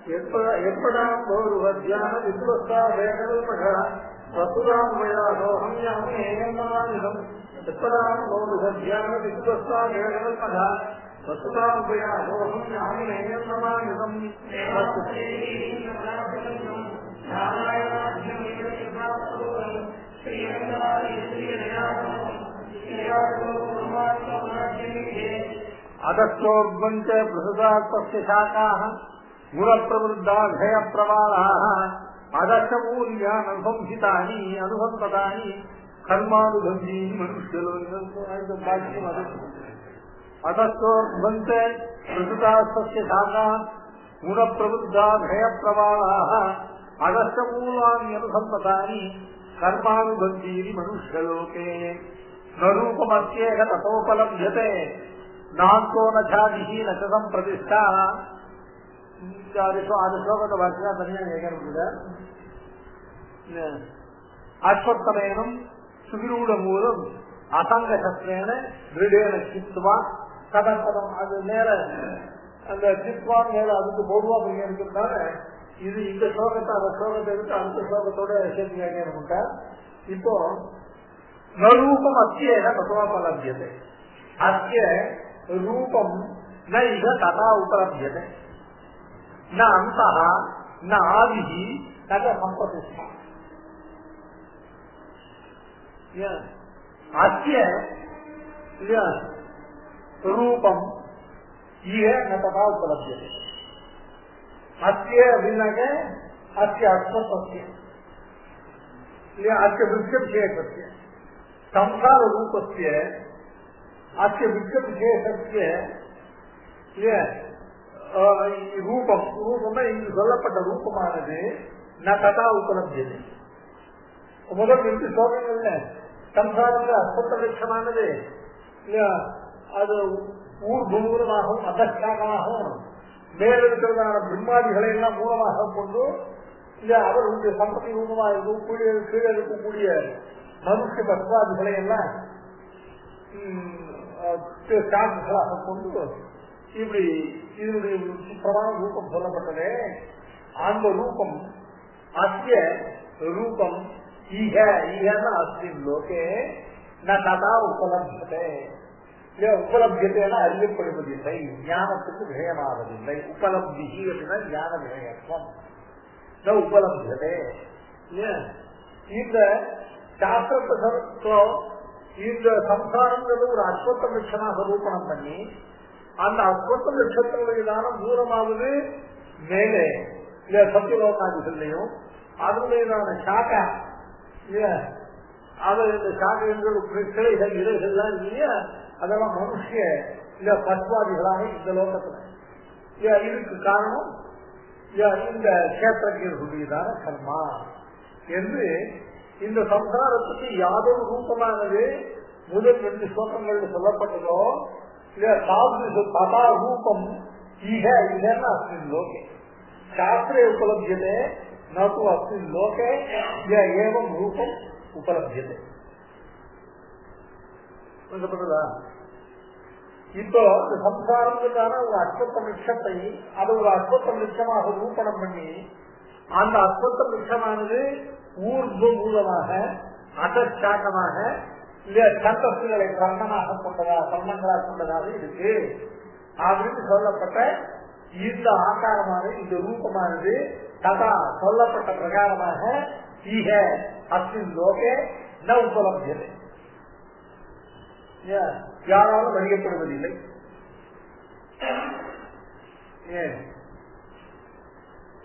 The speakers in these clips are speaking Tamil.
எப்படாம் ஒரு வத்தியான வித்வஸ்தா வேகல் பட வசுதாம் வயாசோகம் யாமேயம் எப்படாம் ஒரு வத்தியான வித்வஸ்தா வேகல் பட வசுதாம் வயாசோகம் யாமேயம் நமாமிதம் अदक्षोर्वंच बृहदात्मस्य शाखाः गुणप्रवृद्धाभय प्रवालाः अदक्षमूल्यानुभंसितानि अनुभवतानि कर्मानुभंजीनि मनुष्यलोकम् अदक्षोर्वंच बृहदात्मस्य शाखाः गुणप्रवृद्धाभय प्रवालाः अदक्षमूल्यान्यनुभवतानि कर्मानुभंजीनि मनुष्यलोके न रूपमस्येह ततोपलभ्यते नान्तो न छादिः न च सम्प्रतिष्ठा श्लोकದ ಭಾಷೆ ತನಿಯಾಗಿ ಹೇಗೆ ಅಶ್ವತ್ಥಮೇನಂ ಸುವಿರೂಢ ಮೂಲಂ அசங்க சஸ்திரேன திருடேன சித்வா கதம் அது மேல அந்த சித்வா மேல அதுக்கு பொதுவா இருக்கிறதால இது இந்த ஸ்லோகத்தை அந்த ஸ்லோகத்தை எடுத்து அந்த ஸ்லோகத்தோட சேர்த்து வியாக்கியானம். இப்போ நரூபம் அத்தியேன தத்துவாபலபியதே அத்திய रूपम न इह तथा उपलभ्यते न अंतः न आदि न च संप्रतिष्ठा. अस्य रूपम इह न तथा उपलभ्यते. अस्य अभिनय अस्य अश्वत्वस्य अस्य वृक्षविशेषस्य संसार रूपस्य अस्य विषयस्य रूपम रूपமே இங்கு சொல்லப்பட்ட ரூபமானது ந ததா உபலப்தியது. முதல் 2 ஸ்லோகங்கள்ல சம்சாரத்துல அஸ்வத்த விருட்சமானது அது ஊர்வூலமாகவும் அதர்ஷமாகவும் மேலிருக்கிறதான பிரம்மாதிகளை எல்லாம் மூலமாக கொண்டு அவர்களுடைய சம்பத்தி ரூபமாக இருக்கக்கூடிய கீழே இருக்கக்கூடிய மனுஷ பத்வாதிகளை எல்லாம் கொண்டு இப்படி இதனுடைய பிரதான ரூபம் சொல்லப்பட்டதே. அந்த ரூபம் அஸ்ய ரூபம் ஈக ஈகன்னா அஸ்மின் லோகே ந ததா உபலப்யதே. உபலப்யத்தேன அறியப்படுவதில்லை, ஞானத்துக்கு விஷயமாவதில்லை. உபலப்தி அப்படின்னா ஞான விஷயத்துவம் ந உபலப்யதே. இந்த சாஸ்திரத்தை இந்த சம்சாரங்கிறது ஒரு அஸ்வத்த விருட்சமாக ரூபணம் பண்ணி அந்த அஸ்வத்த விருட்சத்தினுடையதான தூரமாவது மேலே சத்தியலோகாதிகள்லையும் அதனுடையதான சாக்கா இந்த சாக்கைகள் கிளைகள் இலைகள்லாம் இல்லையா அதெல்லாம் மனுஷிய இல்ல பத்வாதிகளாக இந்த லோகத்துல இதுக்கு காரணம் இந்த கஷேத்திரர்களுடையதான கர்மா என்று இந்த சம்சாரத்துக்கு யாதொரு ரூபமானது முதல் 2 ஸ்லோகங்கள் சொல்லப்பட்டதோ ததா ரூபம் ஈக ஈகன்னா அஸ்மின் லோகே சாஸ்திரே உபலப்யதே நது அஸ்மின் லோகே ஏவம் ரூபம் உபலப்யதே. இப்போ சம்சாரத்துக்கான ஒரு அஸ்வத்த விருட்சத்தை அது ஒரு அஸ்வத்த விருட்சமாக ரூபணம் பண்ணி அந்த அஸ்வத்த விருட்சமானது ஊர்வ மூலமாக அதற்சாக்கமாக சந்தஸ்துகளை கர்ணமாக கொண்டதாக கர்ணங்களாக கொண்டதாக இருக்கு அப்படின்னு சொல்லப்பட்ட இந்த ஆகாரமான இந்த ரூபமானது ததா சொல்லப்பட்ட பிரகாரமாக ஈக அஸ்மின் லோகே ந உபலப்யதே, யாராலும் அறியப்படுவதில்லை.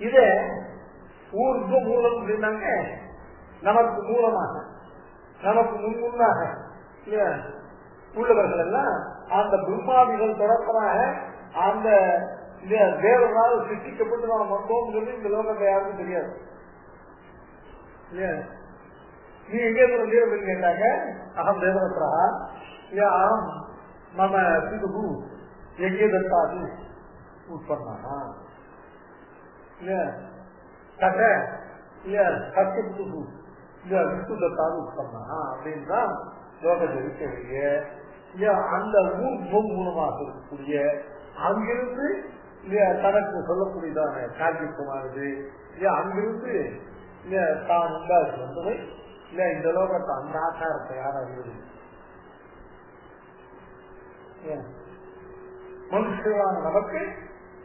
இத ஊர்வ மூலம் இருந்தாங்க நமக்கு மூலமாக நமக்கு முன்னாக உள்ளவர்கள் எல்லாம் அந்த பிரம்மாதிகள் தொடர்பாக அந்த தேவனால் சிருஷ்டிக்கப்பட்டு நாம் வந்தோம் இந்த லோகத்தை யாருக்கும் தெரியாது. நீ எங்கே தேவன் கேட்டாங்க அகம் தேவரத்ரா அகம் நம்ம பிது எங்கே தத்தாது உட்பண்ணா விஷ்ணு தத்தாது உட்பண்ணா அப்படின்னு தான் லோகத்தை இருக்கக்கூடிய அந்த ஊர்வம் மூலமாக இருக்கக்கூடிய அங்கிருந்து இல்லையா தனக்கு சொல்லக்கூடியதான காண்பிப்பமானது இல்லையா அங்கிருந்து இல்லையா தான் உண்டாக்கி வந்தது இல்லையா இந்த லோகத்தை அந்த ஆக்காரத்தை யாரும் அறிவது மனுஷர்களான நமக்கு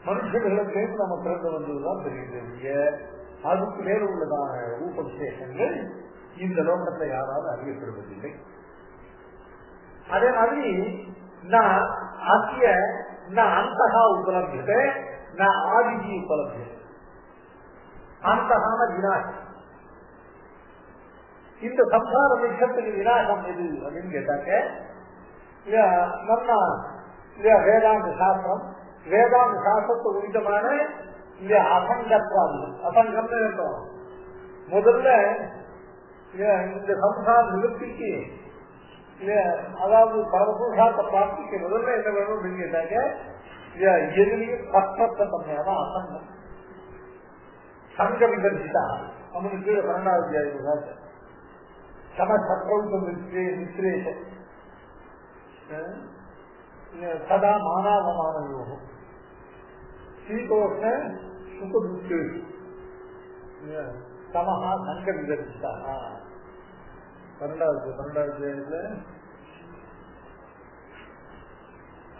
மனுஷர்களுக்கு நம்ம பிறந்து வந்ததுதான் தெரியுது. அதுக்கு மேல உள்ளதான ரூபவிசேஷங்கள் இந்த லோகத்தை யாராவது அறியப்படுவதில்லை. அதே மாதிரி நான் ஆசிய நான் அந்தகா உபலப்தியதே நான் ஆதிஜி உபலப்தியது. அந்தகான விநாசம். இந்த சம்சார விஷயத்துக்கு விநாசம் எது அப்படின்னு கேட்டாக்க நம்ம வேதாந்த சாஸ்திரம் வேதாந்த சாஸ்திரத்தை உரிதமான அசங்கத்வாது அசங்கம்னு இருக்கோம். முதல்ல இந்த சம்சார நிவர்த்திக்கு அதாவது பரமபுருஷார்த்த பிராப்திக்கு முதல்ல என்ன வேணும் அப்படின்னு கேட்டாங்க எதிலையும் பற்றற்ற தன்மையான அசங்கம் சங்க விதர்சிதா அவனுக்கு கீழே 12வது அத்தியாயம் சமசத்ரௌ நித்ரேஷ சதா மானாவமான யோகம் சீதோஷ்ண சுகதுக்கேஷு சமஹா சங்க விதர்சிதா 12வது அத்தியாயத்துல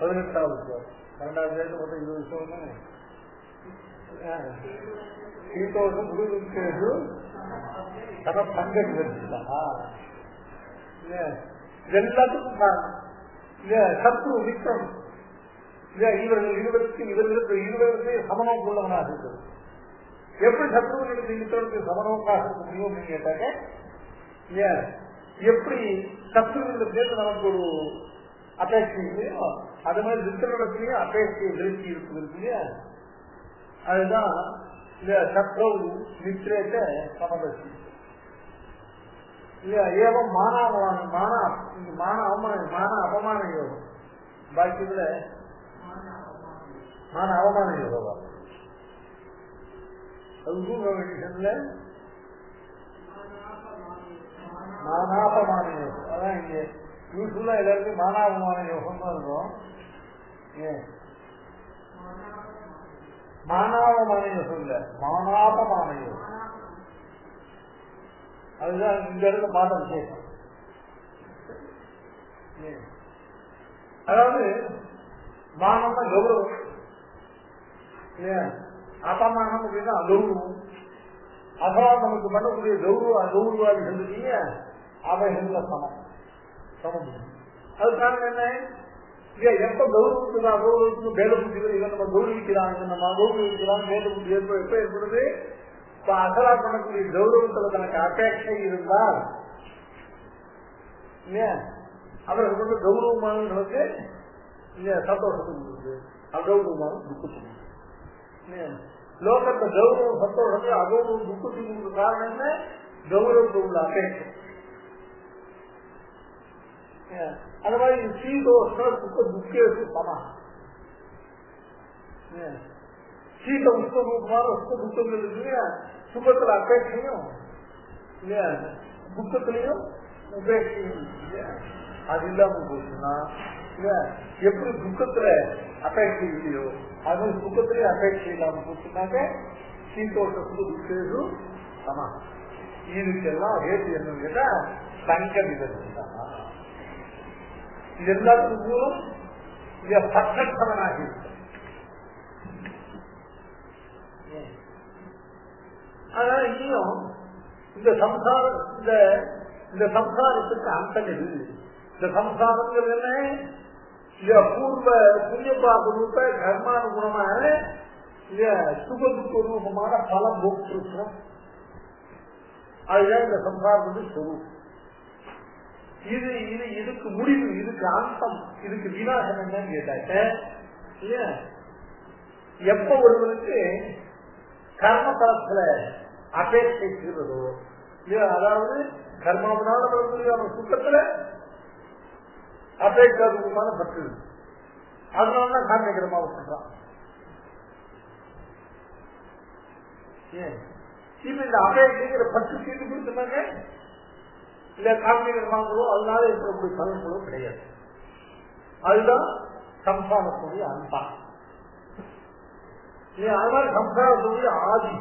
18வது 12வது அத்தியாயத்துல மொத்தம் 20 விஷயம் சீதோஷ்ண சுகதுக்கேஷு சம சங்க விதர்சிதா எல்லாத்துக்கும் காரணம் சத்ரு விக்ரம் இவர்கள் இருவருக்கு சமநோக்கு உள்ளவனாக இருக்கிறது. எப்படி சத்ருவனுக்கு மித்திரனுக்கு சமநோக்காக இருக்க முடியும் அப்படின்னு கேட்டாங்க எப்படி சத்ருவனுக்கு சேர்த்து நமக்கு ஒரு அபேட்சை இல்லையோ அது மாதிரி மித்திரத்திலையும் அபேட்சையை விருத்தி இருக்குது இல்லையா. அதுதான் சத்ரு மித்திரேட்ட சமதர்சி இல்லையா. ஏவம் மான அபமான யோகம் பாக்கியத்துல மான அவமான யோகா அது மானாபமான யோகம். அதான் இங்க யூஸ்ஃபுல்லா எல்லாருக்கும் மானாபமான யோகம் தான் இருக்கும். மானாபமான யோகம் இல்ல மானாபமான யோகம். அதுதான் இந்த இடத்துல பார்த்த விசேஷம். அதாவது மானம்னா கௌரவம் இல்லையா. அபமானம் அப்படின்னா அகௌரவம். அதான் நமக்கு பண்ணக்கூடிய கௌரவாதி செஞ்சுட்டீங்க அவைகள்ல சமம். அது காரணம் என்ன எப்ப கௌரவத்துக்கு அகௌரவத்துக்கு பேத புத்திகள் இவன் நம்ம கௌரவிக்கிறாங்க நம்ம அகௌரவிக்கிறாங்க பேத புத்தி எப்ப ஏற்படுது இப்ப அசலா பண்ணக்கூடிய கௌரவத்துல தனக்கு அபேட்சை இருந்தால் இல்லையா அவருக்கு வந்து கௌரவமான நமக்கு சந்தோஷத்துக்கு அகௌரவமான துக்கத்துக்கு லோகத்தை கௌரவம் சந்தோஷத்தை அகௌரவம் துக்கத்துக்கு காரணம் என்ன கௌரவத்தில் உள்ள அபேட்சை. அந்த மாதிரி சீதோஷ சுக்க துக்கேசு சமா சீத உஷ்ணரூபமான உஷ்ண துக்கங்கள் இருக்கு. சுகத்துல அபேட்சையும் இல்லையா துக்கத்திலையும் உபேட்சையும் அது இல்லாம போச்சுன்னா எப்படி துக்கத்துல அபேட்சை இல்லையோ அது சுகத்திலே அபேட்சை இல்லாம போச்சுனாக்க சீதோஷ சுக துக்கேசு சமா. இதுக்கெல்லாம் ஹேத்து என்னன்னு கேட்டா சங்க விதர்சிதான். இது எல்லாத்துக்கும் மூலம் பற்றற்றவனாக இருக்கு. அதனால இனியும் இந்த சம்சாரத்துக்கு அந்தம் எது? இந்த சம்சாரங்கிறது என்ன பூர்வ புண்ணியபாப ரூப கர்மானுகுணமான சுகதுக்க ரூபமான பல போக்திருத்தம். அதுதான் இந்த சம்சாரத்துக்கு சொரூபம். இதுக்கு முடிவு இதுக்கு அந்தம் இதுக்கு விநாசம் என்னன்னு கேட்டாக்க எப்ப ஒருவருக்கு கர்ம பலத்துல அபேட்சை செய்வதோ அதாவது கர்மாவனால சுத்தத்துல அபேட்சாரூபமான பற்று அதனாலதான் காரண கர்மாவை பண்றான். இப்ப இந்த அபேட்சைங்கிற பற்று செய்து கொடுத்துனாங்க இல்ல காரண கர்மாங்களோ அதனால இருக்கக்கூடிய பலன்களோ கிடையாது. அதுதான் சம்சாரத்துடைய அந்தம். அது மாதிரி சம்சாரத்துடைய ஆதி.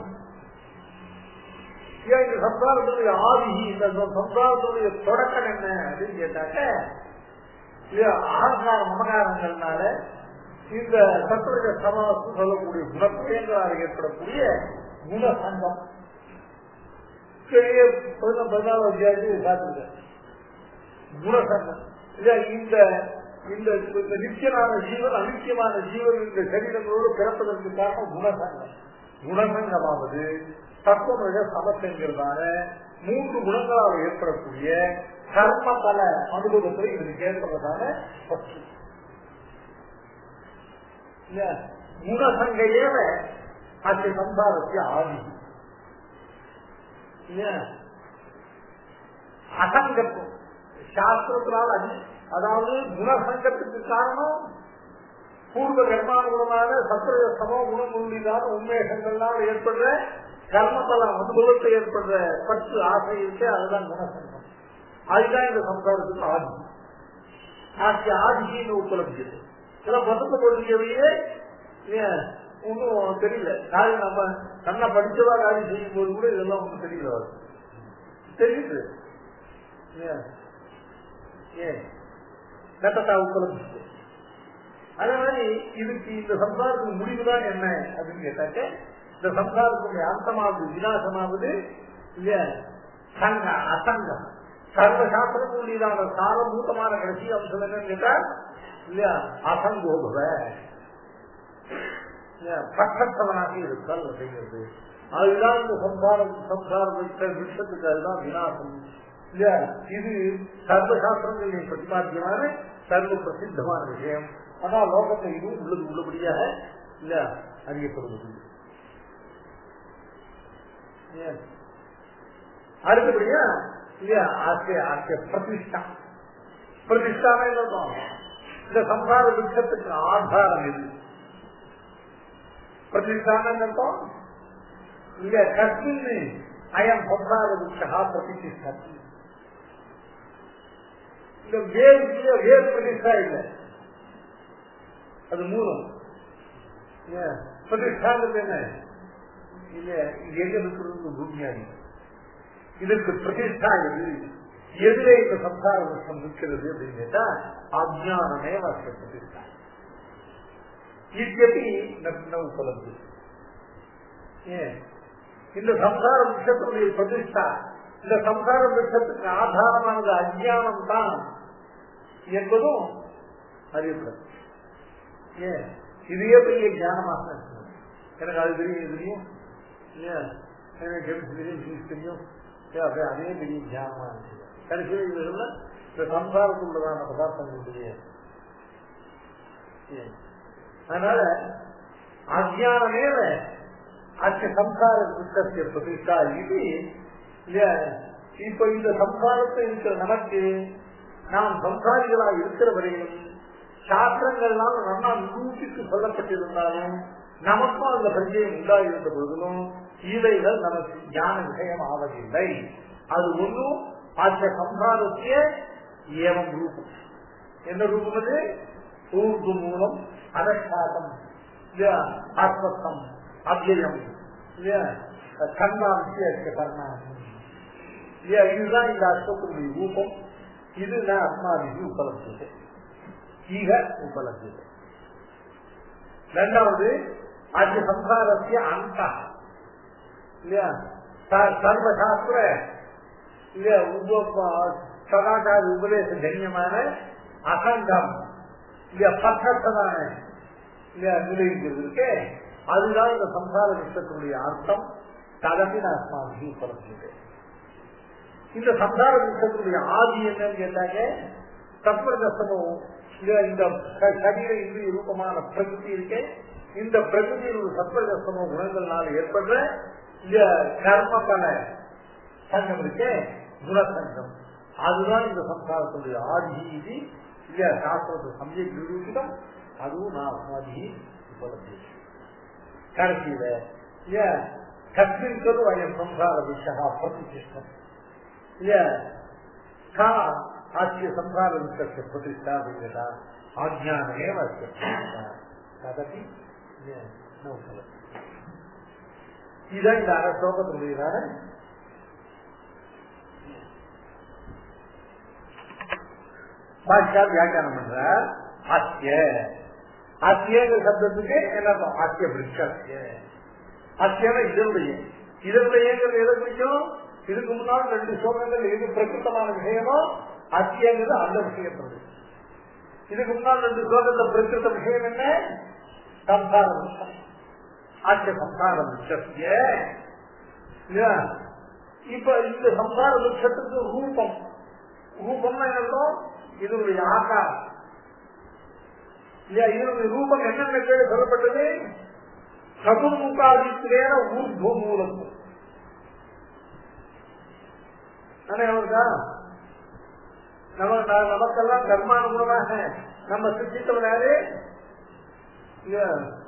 இந்த சம்சாரத்துடைய ஆதி, இந்த சம்சாரத்துடைய தொடக்கம் என்ன அப்படின்னு கேட்டாக்க அகங்கார மமகாரங்கள்னால இந்த சத்துருக சமாசம் சொல்லக்கூடிய குணப்பயங்களால் ஏற்படக்கூடிய குணசங்கம். 14வது அத்தியாயத்தில் காட்டுங்க குணசங்கம். இந்த நித்தியமான ஜீவன் அனித்தியமான ஜீவன் இந்த சரீரங்களோடு பிறப்பதற்கு காரணம் குணசங்கம். குணசங்கமாவது தத்துவ சமத்தங்கிறதான 3 குணங்களால் ஏற்படக்கூடிய கர்ம பல அனுபவத்தில் இதுக்கு ஏற்படுறதான பற்று. குணசங்கையேவ அச்சை சம்சாரத்தை ஆதி. அசங்கத்துவம் சாஸ்திரத்தினால் அதாவது குணசங்கத்துக்கு காரணம் பூர்வ கர்மானுகுணமான சத்திரசமோ குணமுள்ளான உண்மைகள்லாம் ஏற்படுற கர்மபல அனுபவத்தை ஏற்படுற பற்று ஆசை இருக்கு. அதுதான் குணசங்கம். அதுதான் இந்த சம்சாரத்துக்கு ஆதி. ஆதின்னு உபலப்தி. இதெல்லாம் பசங்க பொருளியவையே ஒன்னும் தெரியல. காரியம் நம்ம நல்லா படிச்சவா காரியம் செய்யும் போது கூட இதெல்லாம் ஒன்றும் தெரியல. தெரியுது கட்டத்தா உபலப்தி. அதே மாதிரி இதுக்கு இந்த சம்சாரத்துக்கு முடிவுதான் என்ன அப்படின்னு கேட்டாக்க, இந்த சம்சாரத்துடைய அந்தமாவது விநாசமாவது இல்லையா சங்க அசங்கம். சர்வசாஸ்திரத்துள்ளான சாரபூதமான கடைசி அம்சம் என்னன்னு கேட்டா இல்லையா அசங்கோபவ பற்றவனாக இருத்தல் அப்படிங்கிறது. அதுதான் இந்த சம்சார விஷயத்துக்கு அதுதான் விநாசம் இல்லையா. இது சர்வசாஸ்திரங்களின் பிரதிபாத்தியமான சர்வ பிரசித்தமான விஷயம். ஆனால் லோகத்தை இதுவும் உள்ளபடியாக இல்ல அறியப்படுவது. அடுத்தபடியா இல்லையா பிரதிஷ்டா. பிரதிஷ்டான இந்த சம்சார விருட்சத்துக்கு ஆதாரம் இது. பிரதிஷ்டான இல்ல கஸ்மின் அயம் சம்சார விருட்சா பிரதிஷ்டா. இந்த வேறு பிரதிஷ்டா இல்லை, அது மூலம். பிரதிஷ்டாங்கிறது என்ன இல்ல எங்க இருக்கிறது பூமியாடி. இதற்கு பிரதிஷ்டா எதுல இந்த சம்சார விஷயம் இருக்கிறது அப்படின்னு கேட்டா அஜ்ஞானமே வர்க்க பிரதிஷ்டா. இத்தபி நக்ன உபலப்தி. இந்த சம்சார விஷயத்துடைய பிரதிஷ்டா, இந்த சம்சார விஷயத்துக்கு ஆதாரமானது அஜ்ஞானம் தான் என்பதும் அறியப்படும். இதுவே பெரிய ஞானமாக எனக்கு அது தெரியும், இது தெரியும் இல்லையா, எனக்கு தெரியும் தெரியும், அதே பெரிய ஞானமா இருக்கு. கடைசியில் இதுல இந்த சம்சாரத்துள்ளதான பதார்த்தங்கள் தெரியாது. அதனால அஜ்ஞானமே அச்ச சம்சார புத்தகத்தை பிரதிஷ்டா இது இல்லையா. இப்ப இந்த சம்சாரத்தை இருக்கிற நமக்கு நாம் சம்சாரிகளா இருக்கிற வரையிலும் சாஸ்திரங்கள்லாம் நல்லா நிரூபித்து சொல்லப்பட்டிருந்தாலும் நமக்கும் அந்த பரிச்சயம் உண்டாயிருந்த பொழுதிலும் இவைகள் நமக்கு ஞான விஷயம் ஆவதில்லை. அது ஒன்றும் ஆச்ச சம்சாரத்திய ஏவம் ரூபம். எந்த ரூபம் அது? ஊர்து மூலம் அனஷ்டாதம் ஆத்மத்தம் அவ்யம் கர்மாவிய கர்ணம். இதுதான் இந்த அர்த்தத்தினுடைய ரூபம். இது நான் அத்மாவிக்கு உபலப்தி ஈக உபலப்தி. இரண்டாவது ஆச்ச சம்சாரத்திய அந்த இல்லையா சர்வசாஸ்திர இல்லையா சதாச்சார உபதேச ஜன்யமான அசங்கம் இல்லையா பற்றத்ததான இல்லையா நிலைங்கிறது இருக்கே, அதுதான் இந்த சம்சார விஷயத்தினுடைய அர்த்தம். ததப்பின் ஆத்மாவிக்கு உபலப்தி. இந்த சம்சார விஷயத்தினுடைய ஆதி என்னன்னு கேட்டாங்க தத்வதசமும் இந்த சரீர இந்திரிய ரூபமான பிரகிருதி இருக்கே, இந்த பிரகிருதியில் ஒரு சத்வதசமோ குணங்கள்னால ஏற்படுற இந்த கர்ம பல சங்கம் இருக்கே குணசங்கம், அதுதான் இந்த சம்சாரத்துடைய ஆதி. இது இல்லையா சாஸ்திரத்தை சமயம் நிரூபிதம், அதுவும் நான் ஆதி உபலப்தி. கடைசியில இல்லையா கஸ்மின் கரு அயம் சம்சார விஷயா பிரதிஷ்டம் இல்லையா கா ஆசிய சம்சார விஷயத்தை பிரதிஷ்டா அப்படிங்கிறதா அஜ்ஞானமே வர்க்க. ததபி ந உபலப்தி. இதுதான் இந்த அரசோகத்தினுடையதான பாஷா வியாக்கியானம் பண்ற. ஆசிய ஆசியங்கிற சப்தத்துக்கு என்ன அர்த்தம்? ஆசிய விருட்ச ஆசியான இதனுடையங்கிறது எதை பிடிக்கும்? இதுக்கு முன்னால் 2 ஸ்லோகங்கள் எது பிரகிருத்தமான விஷயமோ ஆசியங்கிறது அந்த விஷயத்தினுடைய. இதுக்கு முன்னால் 2 ஸ்லோகத்துல பிரகிருத்த விஷயம் என்ன? சம்சார விஷயம். ஆசிய சம்சார விஷய. இப்ப இந்த சம்சார விஷயத்துக்கு ரூபம் ரூபம்னா என்ன? இதனுடைய ஆகாரம் இல்லையா? இதனுடைய ரூபம் என்னென்ன பேர் சொல்லப்பட்டது? சதுர்முகாதித்வேன ஊர்த்வ மூலம். நமக்கெல்லாம் கர்மானுகுணமாக நம்ம சிருஷ்டித்தவனாரு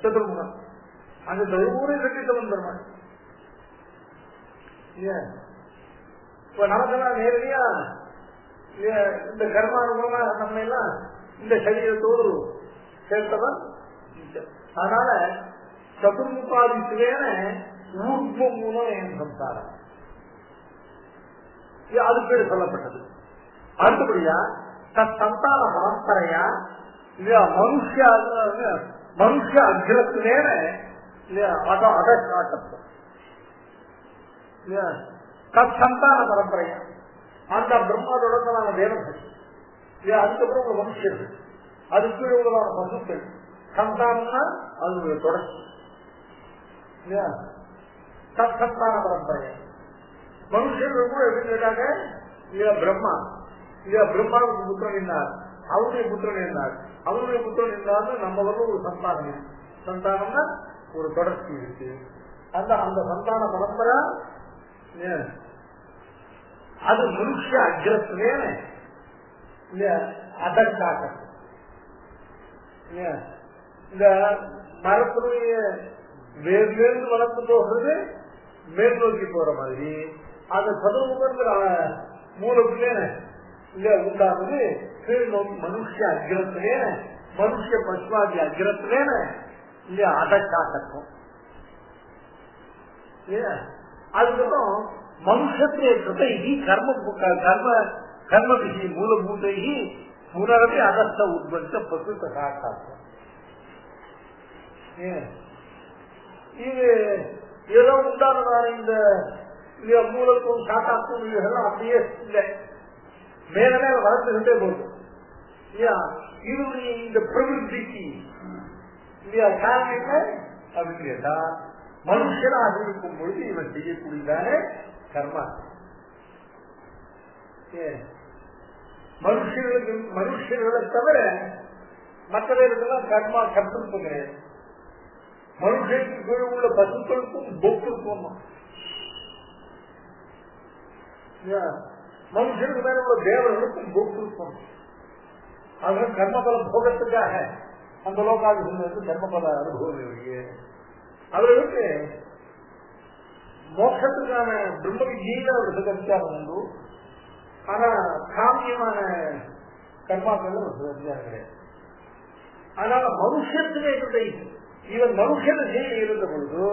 சதுர்முகம். அந்த சதுர்முகனை சிருஷ்டித்தவன் பெருமாள். இப்ப நமக்கெல்லாம் நேரடியா இந்த கர்மானுகுணமா நம்ம எல்லாம் இந்த சரீரத்தோடு சேர்த்தவன். அதனால சதுர்முகாதித்வேன ஊர்த்வ மூலம் என் சம்சாரம் அது பேர் சொல்லப்பட்டது. அடுத்தபடியா சந்தான பரம்பரையா இல்லையா மனுஷ அகிலத்திலேன இல்லையா அதை காட்டப்படும் இல்லையா சந்தான பரம்பரையா அந்த பிரம்மாவோட தேவர்கள் இல்லையா. அதுக்கப்புறம் உங்க மனுஷர்கள், அதுக்கு உள்ளதான பசுக்கள். சந்தானம்னா அதனுடைய தொடர்ச்சி இல்லையா. சந்தான பரம்பரையா மனுஷர்கள் கூட எப்படி கேட்டாங்க இல்லையா? பிரம்மா இல்லையா, பிரம்மாவுக்கு புத்திரன் இருந்தார், அவருடைய புத்திரன் இருந்தார், அவருடைய புத்திரன் இருந்தாலும் நம்ம ஒரு சந்தானம். சந்தானம்னா ஒரு தொடர்ச்சி இருக்கு. அந்த சந்தான பரம்பரை அது மனுஷ அக்ரஸ்லே இல்லையா அதற்காக இந்த மரத்தினுடைய வேர்லேருந்து வளர்ந்து போகிறது மேல் நோக்கி போற மாதிரி அந்த சதுர்முகங்கிற மூலத்திலே இல்ல உண்டானது கீழ் நோக்கி மனுஷ அக்ரத்திலே மனுஷ பசுவாதி அக்ரத்திலே இல்லையா அதற்காகக்கும். அதுக்கப்புறம் மனுஷத்திலே கிருதை கர்ம விஷய மூலபூதை புனரவே அதர்த்த உத்பத்த பசுத்த காட்டாக்கும். இது ஏதோ உண்டானதான இந்த மூலத்துவம் காட்டாக்கும் இதெல்லாம் அப்படியே இல்லை, மேல மேல வளர்த்துக்கிட்டே போகுது இல்லையா. இதனுடைய இந்த பிரவிற்பிக்கு இல்லையா காரணம் என்ன அப்படின்னு கேட்டா, மனுஷனாக இருக்கும் பொழுது இவன் செய்யக்கூடியதான கர்மா. மனுஷர்களை தவிர மற்றவர்களுக்கெல்லாம் கர்மா கர்த்தத்துவம் கிடையாது. மனுஷனுக்கு கீழே உள்ள பசுக்களுக்கும் போக்குக்கும், மனுஷனுக்கு மேல உள்ள தேவர்களுக்கும் போக்குக்கும். அதனால கர்மபல போகத்துக்காக அந்த லோகாதி வந்து கர்மபல அனுபவம் அவர்களுக்கு மோட்சத்துக்கான பிரம்ம விஜயில அவர்களுக்கு அதிகாரம் உண்டு. ஆனா காமியமான கர்மாக்கள் அதிகாரம் கிடையாது. அதனால மனுஷத்துக்கு இவன் மனுஷனை செய்ய இருந்த பொழுது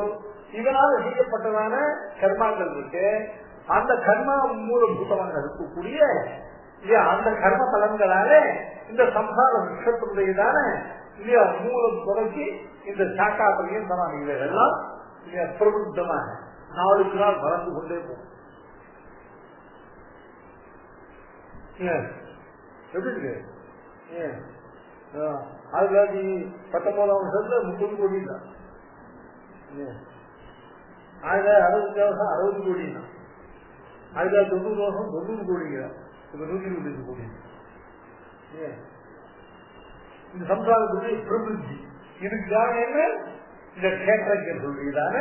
இவனால் செய்யப்பட்டதான கர்மாக்கள் இருக்கு. அந்த கர்மா மூலபூதமாக இருக்கக்கூடிய அந்த கர்ம பலன்களால இந்த சம்சார விஷயத்தினுடையதான இல்லையா மூலம் தொடங்கி இந்த சாக்கா பரியந்தமான இவைகள்லாம் பிரபுத்தமாக நாளுக்கு நாள் வளர்ந்து கொண்டே போகும். எப்படி இருக்கு? 1919 வருஷத்துல 30 கோடி தான், 1960 60 கோடி தான், 1990 வருஷம் 90 கோடிங்க, இப்ப 125 கோடி. இந்த சம்சாரத்துடைய பிரபுத்தி இதுக்கு காரணம் என்ன? இந்த கேட்டரங்கள் சொல்றதான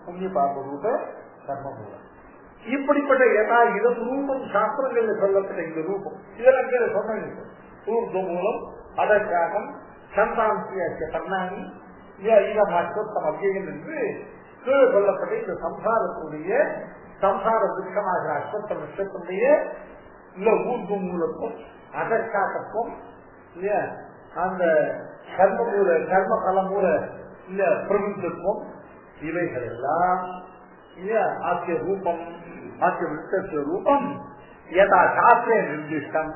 புண்ணிய பாப ரூப கர்ம மூலம். இப்படிப்பட்ட இதன் ரூபம் சாஸ்திரங்கள்ல சொல்லப்பட்ட இந்த ரூபம் இதெல்லாம் சொன்னாங்க. ஊர்த மூலம் அதற்காகம் சந்தாந்திய பர்ணாணி இதம் அத்தியம் என்று கீழே சொல்லப்பட்ட இந்த சம்சாரத்துடைய சம்சார விருஷமாக அஸ்வத்த விஷயத்துடைய இல்ல ஊர்த மூலத்தும் அதற்காகத்துவம் இல்லையா அந்த கர்ம மூல கர்ம கல மூல இல்ல பிரபுத்துவம் இவைகள் எல்லாம் अस्य रूपम अस्य वृत्तस्य रूपम यथा शास्त्रे निर्दिष्टम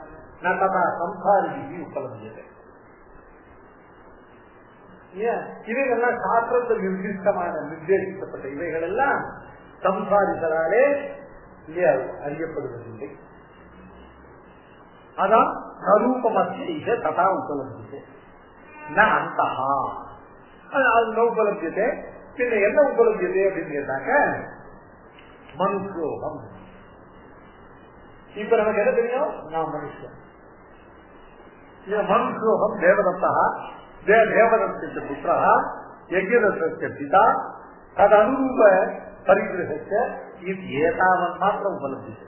न तथा संसारिभिः उपलभ्यते. இவைகள்லாம் சாஸ்திரத்தில் நிர்தேசிக்கப்பட்ட இவைகள் எல்லாம் சம்சாரிகளாலே அறியப்படுவதில்லை. அதான் நரூபமஸ்ய ததா உபலப்தியதே ந அந்தஹா. அது உபலப்தியதே. பின்ன என்ன உபலப்தியதே அப்படின்னு கேட்டாங்க, மனுஷோகம். இப்ப நமக்கு என்ன தெரியும், நான் மனுஷன். மனுஷோகம் தேவதத்தா தேவதத்திய புத்திரா யஜ்ஞதத்தஸ்ய பிதா ததனுரூப பரிகிரஹஸ்ய இது ஏதாவன் மாத்திரம் உபலப்தியதே.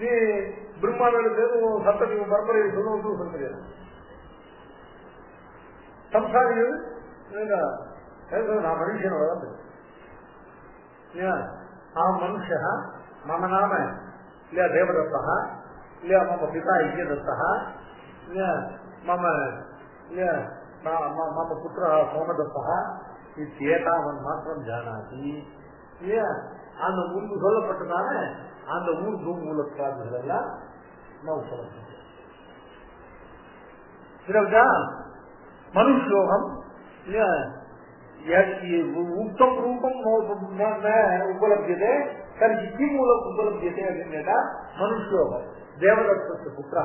நீ பிரம்மாவிடத்து சத்தனை பரம்பரையை சொல்லுவது சொல்ல முடியாது. சம்சாரிகள் நான் மனுஷனோட மனுஷ மம நாம இல்லையா தேவதத்தா இல்லையா மம பிதா யஜ்ஞதத்தா இல்லையா மம இல்லையா மம புத்திரா சோமதத்தா இத்தேதாவன் மாத்திரம் ஜானாதி. இல்லையா அந்த முன்பு சொல்லப்பட்டதான அந்த ஊர் மூலக்காதுகள் எல்லாம் நான் சொல்ல மனுஷோகம் உத்தம் ரூபம் உபலப்தியதே தனக்கு கி மூலம் உபலப்தியதே அப்படின்னு கேட்டா மனுஷோகம் தேவதத்தஸ்ய புத்திரா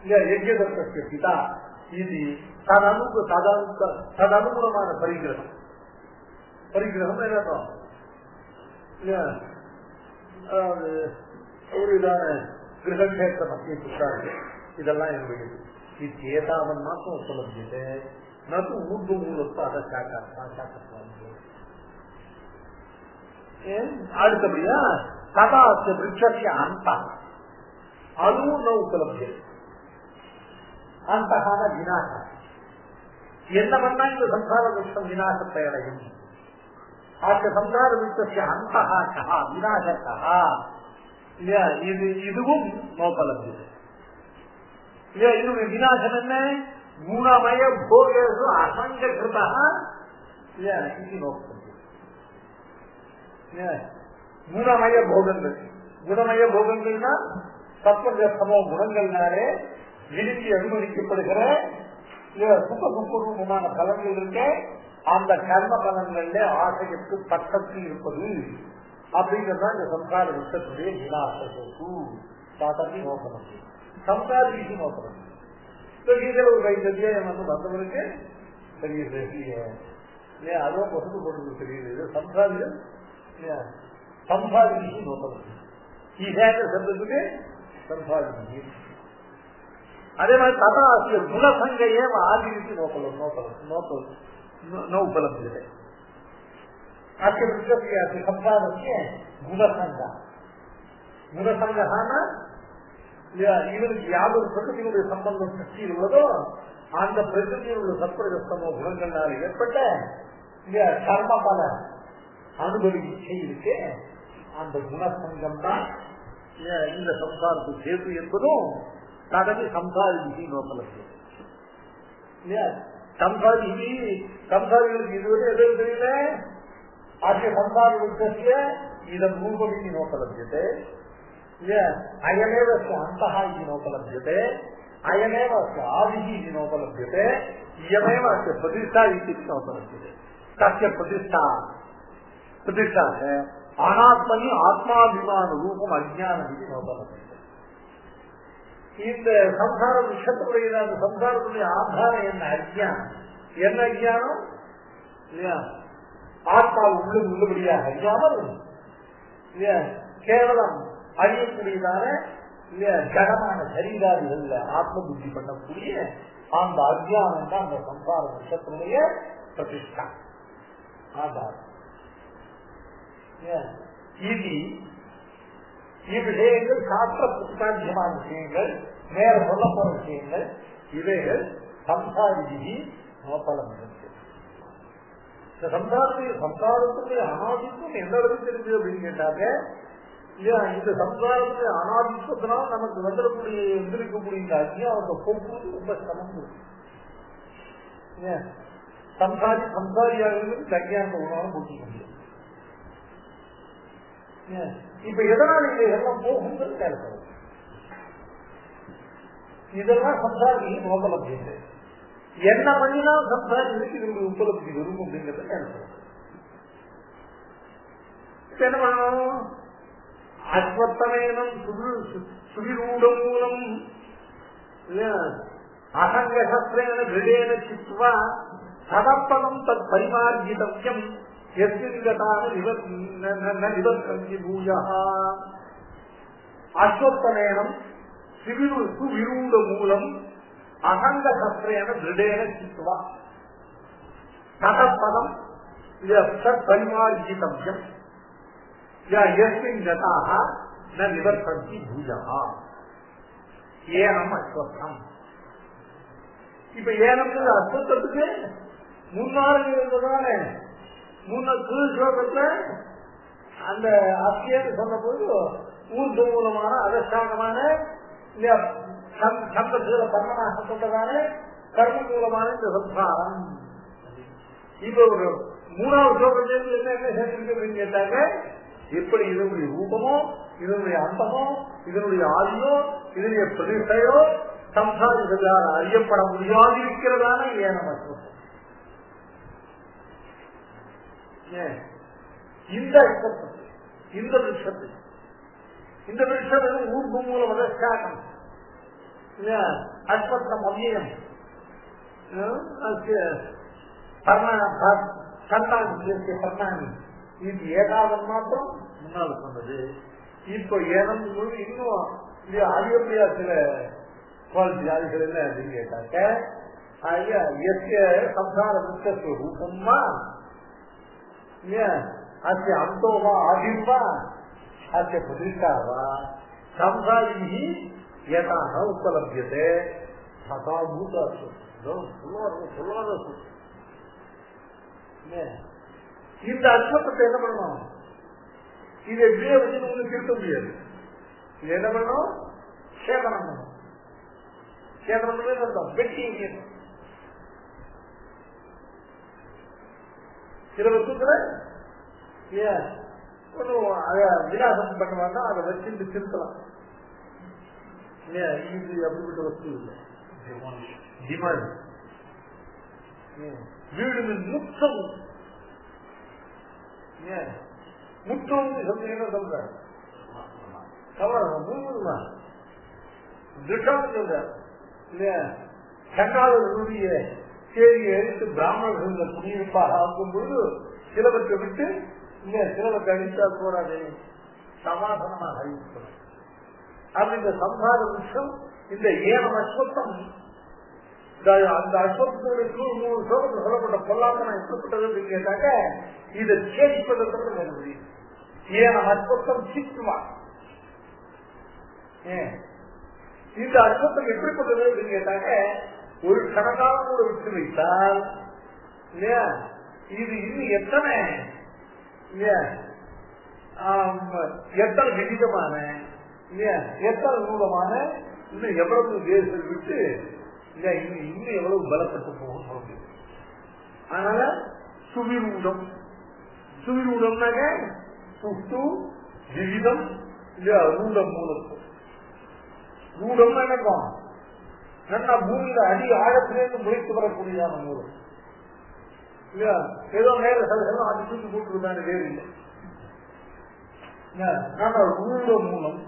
இல்ல யஜ்ஞதத்தஸ்ய பிதா இது ததனுகுணமான பரிகிரகம். பரிகிரகம் என்ன அதாவது ஒரு இதான கிரகேத்திர மத்திய புத்தாரு இதெல்லாம் என்னுடைய ஏதாவன் மாத்திரம் உபலப்தியதே நது ஊர்து மூலத்தாக அடுத்தபடியா ததாச விருட்சஸ்ய அந்த அதுவும் ந உபலப்தியதே. அந்தகான விநாசம் என்ன பண்ணா இந்த சம்சார விருட்சம் விநாசத்தை அடையும். ஆக சம்சார விருட்சஸ்ய அந்தகா விநாசகா இதுவும் நோபலப்தியதே. இதனுடைய விநாசம் என்ன, குணமய போகேஷு அசங்கிருதா இது நோக்கம். குணமய போகங்கள், குணமய போகங்கள்னா சத்வசமோ குணங்கள்னாலே விரும்பி அனுமதிக்கப்படுகிற சுகரூபமான பலன்கள் இருக்க அந்த கர்ம பலன்கள்ல ஆசைக்கு பக்கத்து இருப்பது அப்படிங்கிறதான் இந்த சம்சார விருட்சத்துடைய விநாசத்து சாத்தத்தை நோக்கணும். சம்சாரிக்கு நோக்கணும். கீதையில ஒரு வைத்தியம் வந்து வந்தவருக்கு தெரியுது இல்லையா, அதுவும் பொசுக்கு போடுறது தெரியுது. சம்சாரிகள் சம்சாரிக்கு நோக்கணும். ஈசான சப்தத்துக்கு சம்சாரிக்கு. அதே மாதிரி ததாசிய குணசங்கையே ஆதிக்கு நோக்கணும் நோக்கணும் நோப்பலப்தியதே. அஸ்ய விருட்சஸ்ய சம்சாரஸ்ய குணசங்கா. குணசங்கான இவருக்கு யாதொரு பிரகிருதியுடைய சம்பந்தம் சக்தியில் உள்ளதோ அந்த பிரகிருதியில் உள்ள சத்வரஸ்தமோ குணங்களால் ஏற்பட்ட கர்ம பல அனுபவிச்சை இருக்கு. அந்த குணசங்கம் தான் இந்த சம்சாரத்துக்கு சேர்த்து என்பதும் தனது சம்சாரி நோக்கலது. சம்சாரிகளுக்கு இதுவரை எதுவும் தெரியல. ஆகிய சம்சார விருட்சஸ்ய இதன் ரூபமிதி நோக்கலது. அயமேவ அந்தஹா இது நோக்கலப்யதே, அயமேவ ஆதிஹி இது நோக்கலப்யதே, இயமேவ பிரதிஷ்டா இது நோக்கலப்யதே. தஸ்ய பிரதிஷ்டா பிரதிஷ்டா அனாத்மனி ஆத்மாபிமான ரூபம் அஜ்ஞானம் இது நோக்கலப்யதே. இந்த சம்சார விஷயத்துடைய அந்த சம்சாரத்துடைய ஆதாரம் என்ன, அஜ்ஞானம். என்ன அஜ்ஞானம் இல்லையா, ஆத்மா உள்ளபடியாக அறியாமல் இல்லையா கேவலம் அறியக்கூடியதான ஜடமான சரீராதிகள் ஆத்ம புத்தி பண்ணக்கூடிய அந்த அஜ்ஞானம் தான் அந்த சம்சார விஷயத்தினுடைய பிரதிஷ்டா ஆதாரம். இது இவ்விஷயங்கள் சாஸ்திர புத்தாத்தியமான விஷயங்கள், மேல சொல்ல போற விஷயங்கள், இவைகள் சம்சாரி நோப்பலம். சம்சாரத்துடைய அனாதித்துவம் எந்த அளவுக்கு தெரிஞ்சது அப்படின்னு கேட்டாங்க. இந்த சம்சாரத்துடைய அனாதித்துவத்தினால் நமக்கு வந்துடக்கூடிய எந்திரிக்கக்கூடிய இந்த அஜ்ஞானத்தை போக்குவது ரொம்ப சிரமம். சம்சாரியாக தனியாக உணவு போட்டிக்க முடியும். இப்ப எதனால் இதெல்லாம் போகுங்கிறது கேட்கணும். இதெல்லாம் சம்சாரிகளின் உபலப்தி. என்ன பண்ணினா சம்சாரிகளுக்கு இதனுடைய உபலப்தி வரும் அப்படிங்கிறத கேட்கணும். என்ன பண்ணணும்? அஸ்வத்தமேனம் சுவிரூட மூலம் அசங்கசஸ்திரேன கிருடேன சித்வா சதப்பதம் தத் பரிமார்ஜிதவ்யம் நிவர்த்தி பூயா. அஸ்வத்தமேனம் சுவிரூட மூலம் அசங்கசஸ்திரேன கிருடேன சித்வா சதப்பதம் தத் பரிமார்ஜிதவ்யம் நிவர்த்தி பூஜா. ஏனம் அஸ்வத்தம். இப்ப ஏனம்ங்கிறது அஸ்வத்தத்துக்கு முன்னாள் இருந்ததான ஸ்லோகத்துல அந்த அத்தியன்னு சொன்ன போது ஊர்து மூலமான அதர்ஷ்டாங்கமான சந்தத்துல பர்மனாக கொண்டதான கர்ம மூலமான இந்த சம்சாரம். இப்ப ஒரு மூணாவது ஸ்லோகத்திலிருந்து என்ன சேர்த்திருக்குன்னு கேட்டாங்க, எப்படி இதனுடைய ரூபமோ இதனுடைய அந்தமோ இதனுடைய ஆதியோ இதனுடைய பிரதிஷ்டையோ சம்சாரிகளால் அறியப்பட முடியாதிருக்கிறதான ஏனமற்ற இந்த இந்த விஷயத்தில் இந்த விஷயம் ஊர்வு மூலம் அதற்காகம் அஸ்வத்தம் அவ்வியம் பர்ணாமி இது ஏகாதம் மாத்திரம் முன்னால் சொன்னது. இப்போ ஏனம் இன்னும் அறியப்படியா சில குவாலிட்டி ஆதிகள் என்ன அப்படின்னு கேட்டாக்க சம்சார முக்கிய ரூபம்மா அஸ்ய அந்தோவா ஆதிர்வா அஸ்ய பிரதிஷ்டாவா சம்சாரி ஏதான உபலபியதே சதா பூத சொல்லாத இந்த அஸ்வத்தத்தை என்ன பண்ணணும்? இதை எப்படியே வச்சு உங்களுக்கு இருக்க முடியாது. இது என்ன பண்ணணும்? சேதனம் பண்ணணும். சேதனம் பண்ணி வெட்டி சில வசூத்துல ஒன்னும் விலாசம் பண்ணுவாங்க, அதை வச்சு திருத்தலாம். இது அப்படிப்பட்ட வசூல் இல்லை. டிமாண்ட் வீடு முத்தம் முத்தம் சொல்றீங்க சொல்ற இல்லையா? கண்ணாளர்களுடைய சேரியை அழித்து பிராமணர்கள் குடியிருப்பாக ஆக்கும் பொழுது சிலவற்றை விட்டு இல்லையா சிலவற்றை அழித்தா போராது சமாதானமாக அறிவிப்பது. அப்படி இந்த சம்சார விஷயம் இந்த ஏனம் அஸ்வத்தம் அந்த அஸ்வத்தத்துக்கு 3 சோகத்தில் சொல்லப்பட்ட பொல்லாத்தனம் எப்படிப்பட்டது கேட்டாக்க இதை சேமிப்பதற்கு வேற முடியும். ஏனம் அஸ்வத்தம் சித்துவா. இந்த அஸ்வத்தம் எப்படிப்பட்டது அப்படின்னு கேட்டாக்க ஒரு கணக்காலம் கூட விட்டு வைத்தால் இல்லையா இது இன்னும் எத்தனை இல்லையா எத்தனை விகிதமான இல்லையா எத்தனை நூலமான இன்னும் எவ்வளவு தேசம் விட்டு இல்லையா இன்னும் எவ்வளவு பலப்பட்டு போகும் சொல்ல முடியும். அதனால சுவிரூடம் சுவிரூடம்னாக்க சுட்டு விகிதம் இல்லையா ரூடம் மூலம் ரூடம்னா என்னக்கும் நல்லா பூமியில அடி ஆழத்திலேருந்து முளைத்து வரக்கூடியதான மூலம் இல்லையா ஏதோ நேர சதம் அது தூக்கி போட்டுருந்தாங்க வேறு இல்லை. ரூடம் மூலம்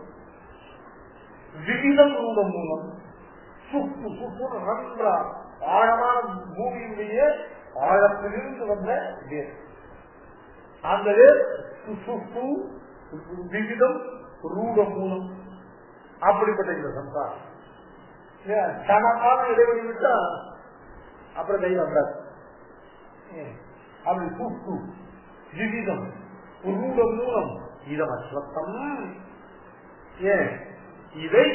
விகிதம் ரூடம் மூலம் சுப்பு சுப்பு நன்ற ஆழமான பூமியுடைய ஆழத்திலிருந்து வந்த வேர் அந்த வேர் சுப்பு விகிதம் ரூடம் மூலம் அப்படிப்பட்ட இந்த சம்சாரம் கணக்கான இடைவெளி விட்டா அப்புறம் கை வந்தார். அப்படி சுப்பு விகிதம் ரூடம் மூலம் இதம் அஸ்வத்தம் ஏன் இதை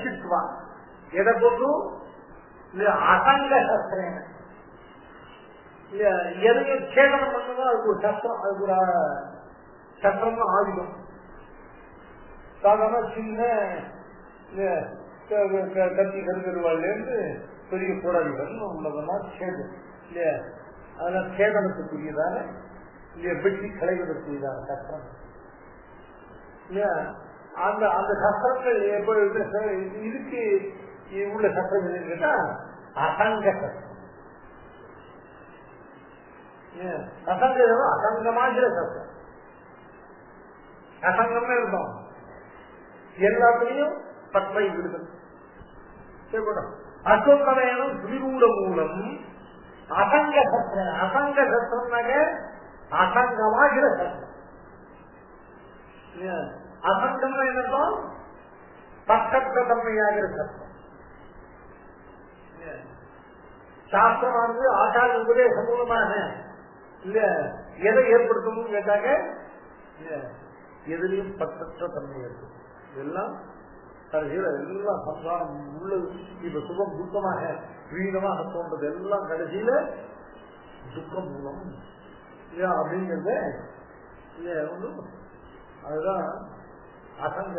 சித்வா எதை போட்டும் அசங்க சஸ்திரேன எதையும் சேதனம் பண்ணதோ அதுக்கு ஒரு சஸ்திரம் அதுக்கு ஒரு சஸ்திரம் ஆயுதம். சாதாரண சின்ன கத்தி கருவாள்ல இருந்து பெரிய போராளிகள் உள்ளதெல்லாம் சேது இல்லையா, அதெல்லாம் சேதனத்துக்குரியதான இல்லையா, வெட்டி களைவதற்குரியதான சஸ்திரம் இல்லையா. அந்த அந்த சஸ்திரங்கள் இதுக்கு உள்ள சஸ்திரம் எதுன்னு கேட்டா அசங்க சஸ்திரம். அசங்கம் அசங்கமாகிற சஸ்திரம். அசங்கமே இருக்கும், எல்லாத்துலயும் பற்றை விடுதல். அசோகமேனும் விரூட மூலம் அசங்க சஸ்திரம். அசங்க சஸ்திரம்னாக அசங்கமாகிற சஸ்திரம். அசங்கம் என்னதான் பக்கற்ற தன்மையாகிற சஸ்திரம். சாஸ்திரமானது ஆச்சார உபதேசம் மூலமாக இல்ல எதை ஏற்படுத்தணும்னு கேட்டாங்க, எதிலையும் பக்கற்ற தன்மை இருக்கும். இதெல்லாம் கடைசியில் எல்லாம் சம்சாரம் உள்ளது. இப்ப சுகம் துக்கமாக வீணமாக தோன்றது எல்லாம் கடைசியில துக்கம் மூலம் அப்படிங்கிறத அதுதான் அசங்க.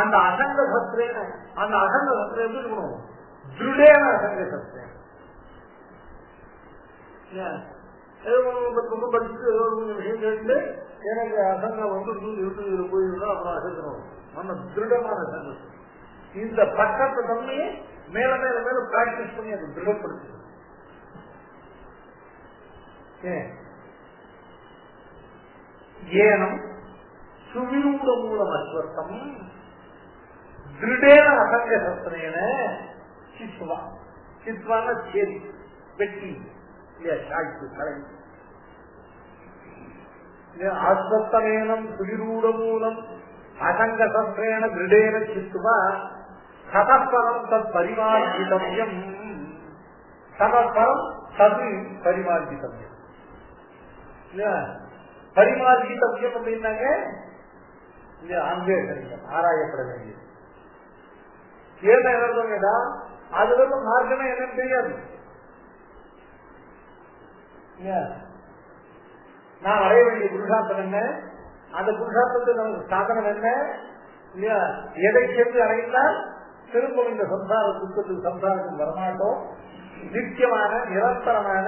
அந்த அசங்க சத்திரேன அந்த அசங்க சத்திரம் எப்படி இருக்கணும்? திருடேன அசங்க சத்திரம். படிச்சுட்டு ஏதோ ஒரு விஷயம் கேட்டு எனக்கு அசங்கம் வந்து யூடியூப்ல போயிருந்தா அப்புறம் அசங்கணும். நம்ம திருடமான அசங்கம். இந்த பக்கத்து தன்மையை மேல மேல மேல பிராக்டிஸ் பண்ணி அதை திருடப்படுத்து. ஏனம் சுவிரூட மூலம் அஸ்வத்தம் திருடேன அசங்க சஸ்திரேன சித்வா. சித்வான சேரி வெட்டி இல்லையா, சாய்த்து கலை. அஸ்வத்தமேனம் சுவிரூட மூலம் அசங்க சஸ்திரேன திருடேன சித்வா சதஸ்பரம் தத் பரிமார்ஜிதவ்யம். சதஸ்பரம் தது பரிமார்ஜிதவ்யம். பரிமார்ஜிதவ்யம் அப்படின்னாங்க அன்வேஷணியம், ஆராயப்பட வேண்டியது. ஏன் எழுதுவா அதுல இருந்து மார்க்கமே என்னன்னு தெரியாது. நான் அடைய வேண்டிய புருஷார்த்தம் என்ன, அந்த புருஷார்த்தத்தில் நமக்கு சாதனம் என்ன இல்லையா, எதை சென்று அடைந்தால் திரும்ப இந்த சம்சார துக்கத்துக்கு சம்சாரத்துக்கு வரமாட்டோம். நிச்சயமான நிரந்தரமான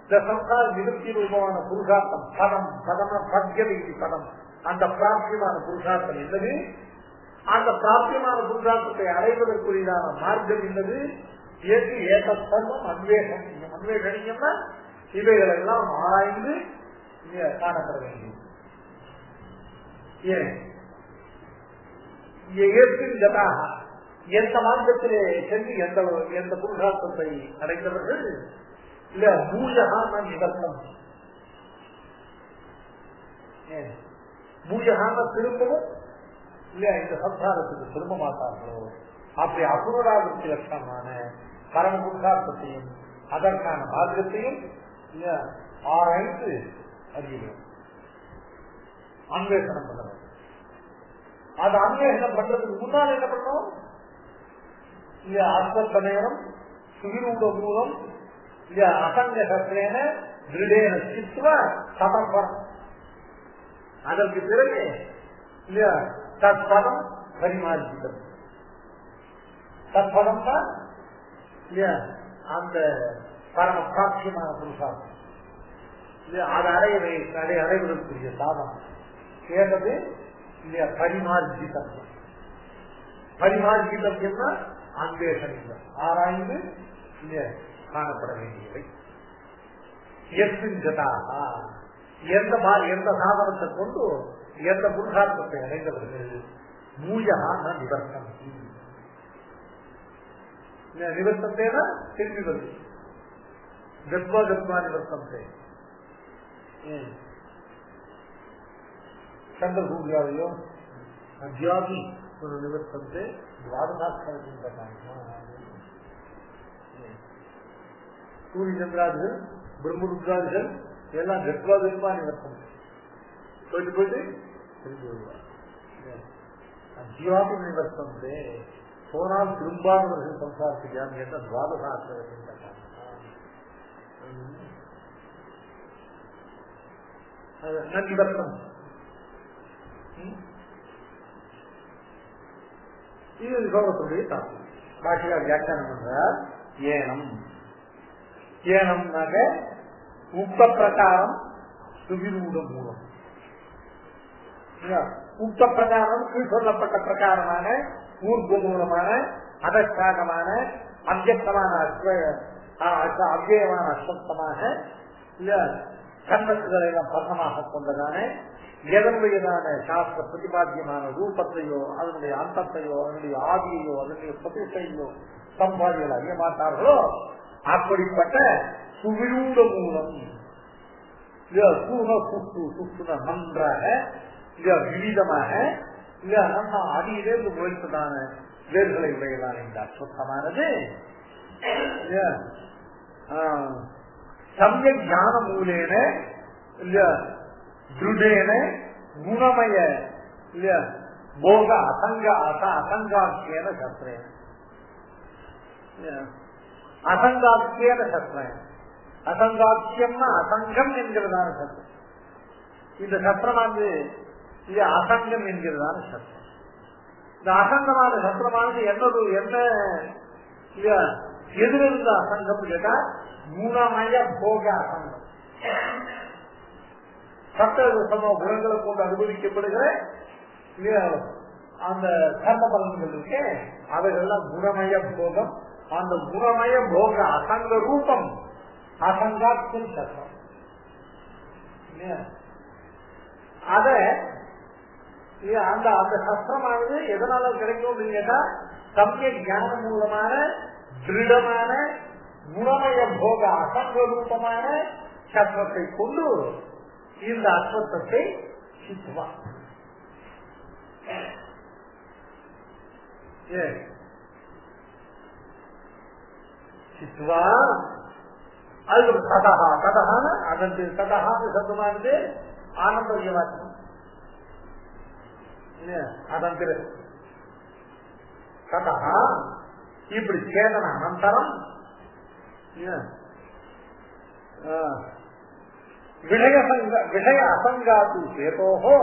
இந்த சம்சார நிறுத்தி ரூபமான புருஷார்த்தம் பதம் பதம பத்தியதை பதம், அந்த பிராப்தியமான புருஷார்த்தம் என்பது, அந்த பிராப்தியமான புருஷார்த்தத்தை அடைவதற்குரியதான மார்க்கம் என்பது ஏற்று ஏற்ற சர்வம் அன்வேஷம். அன்வேஷணியம்னா இவைகள் எல்லாம் ஆராய்ந்து காணப்பட வேண்டியது. எந்த மார்க்கத்திலே சென்று எந்த புருஷார்த்தத்தை அடைந்தவர்கள் இல்ல பூயகான நிவர்த்தம். பூயகான திரும்பவும் இல்ல இந்த சம்சாரத்துக்கு திரும்ப மாட்டார்களோ அப்படி அபூர்வாவிற்கு லட்சணமான பரம புருஷார்த்தத்தையும் அதற்கான மார்க்கத்தையும் ஆராய்ந்து அறிகிறோம், அன்வேஷனம் பண்ண வேண்டும். அது அன்வேஷனம் பண்றதுக்கு முன்னால் என்ன பண்ணோம்? அஸ்வத்த நேரம் சுகிரூட மூலம் அசங்க சஸ்திரேன திருடேன சித்வ சதம்பரம். அதற்கு பிறகு தற்பதம் பரிமாறித்தது. தற்பதம் தான் அந்த பரம பிராப்தியமான புருஷார்த்தம். அதை அடைவதற்குரிய சாதனம் கேட்டது இல்லையா பரிமார்ஜிதம். பரிமார்ஜிதம்னா அன்வேஷணிகள் ஆராய்ந்து இல்லையா காணப்பட வேண்டியவை. எந்த சாதனத்தை கொண்டு எந்த புருஷார்த்தத்தை அடைந்தவர்கள் மூயகான நிவர்த்தம். நிவர்த்தத்தேனா திரும்பி வருது. கத்வா கத்வா நிவர்த்தத்தை சந்திரசூர்யாவையோ அத்தியாகி ஒரு நிவர்த்தத்தை துவாதசாட்சரத்தின் சூரிய சந்திராதிகள் பிரம்மருத்ராதிகள் எல்லாம் கத்வா கத்வா நிவர்த்தம் போயிட்டு போயிட்டு திரும்பி வருவார். அத்தியாகி நிவர்த்தத்தை போனால் திரும்பாதவர்கள் சம்சாரத்துக்கு யாரும் கேட்ட துவாதசாட்சரத்தின் நிவர்த்தம். இது விபவத்துடைய தாக்கம். பாஷையா வியாக்கியானம் பண்ற ஏனம். ஏனம்னாக உக்த பிரகாரம் சுவிரூட மூலம். உக்த பிரகாரம் கீழ் சொல்லப்பட்ட பிரகாரமான ஊர்வ மூலமான அதற்காகமான அவ்யக்தமான அவ்யயமான அஸ்வத்தமாக கர்மத்துகளை எல்லாம் பர்ணமாக கொண்டதான எதனுடையதான சாஸ்திர பிரதிபாத்தியமான ரூபத்தையோ அதனுடைய அந்தத்தையோ அதனுடைய ஆதியையோ அதனுடைய பிரதிஷ்டையோ சம்பாதிகள் அறிய மாட்டார்களோ அப்படிப்பட்ட சுவிரூட மூலம் நன்றாக விவிதமாக நம்ம அடியிலிருந்து முயற்சிதான வேர்களை உடையதான இந்த அஸ்வத்தமானது சமய ஞான மூலேன திருடேன குணமய போக அசங்காக்கியன சஸ்திரேன அசங்காக்கியன சஸ்திரேன. அசங்காக்கியம்னா அசங்கம் என்கிறதான சஸ்திரம். இந்த சஸ்திரமானது அசங்கம் என்கிறதான சஸ்திரம். இந்த அசங்கமான சஸ்திரமானது என்ன எதிரிருந்த அசங்கம் கேட்டா குணமய போக அசங்கம். சப்த குணங்களை கொண்டு அனுபவிக்கப்படுகிற அந்த கர்ம பலன்கள் இருக்கு, அவைகள்லாம் குணமய போகம். அந்த குணமய போக அசங்க ரூபம் அசங்காத்தின் சத்தம். அத அந்த அந்த சஸ்திரமானது எதனால கிடைக்கும் அப்படின்னு கேட்டா சமய ஞான மூலமான திருடமான குணமய போக அசங்க ரூபமான சஸ்திரத்தை கொண்டு இந்த அஸ்வத்தத்தை சித்துவான். சித்துவா அது ததஹா. ததஹான அதற்கு ததஹான்னு சப்தமானது ஆனந்தவாக்கம். அதன் பிறகு ததஹா இப்படி சேதன அனந்தரம் விஷய அசங்காத்து சேதோகோ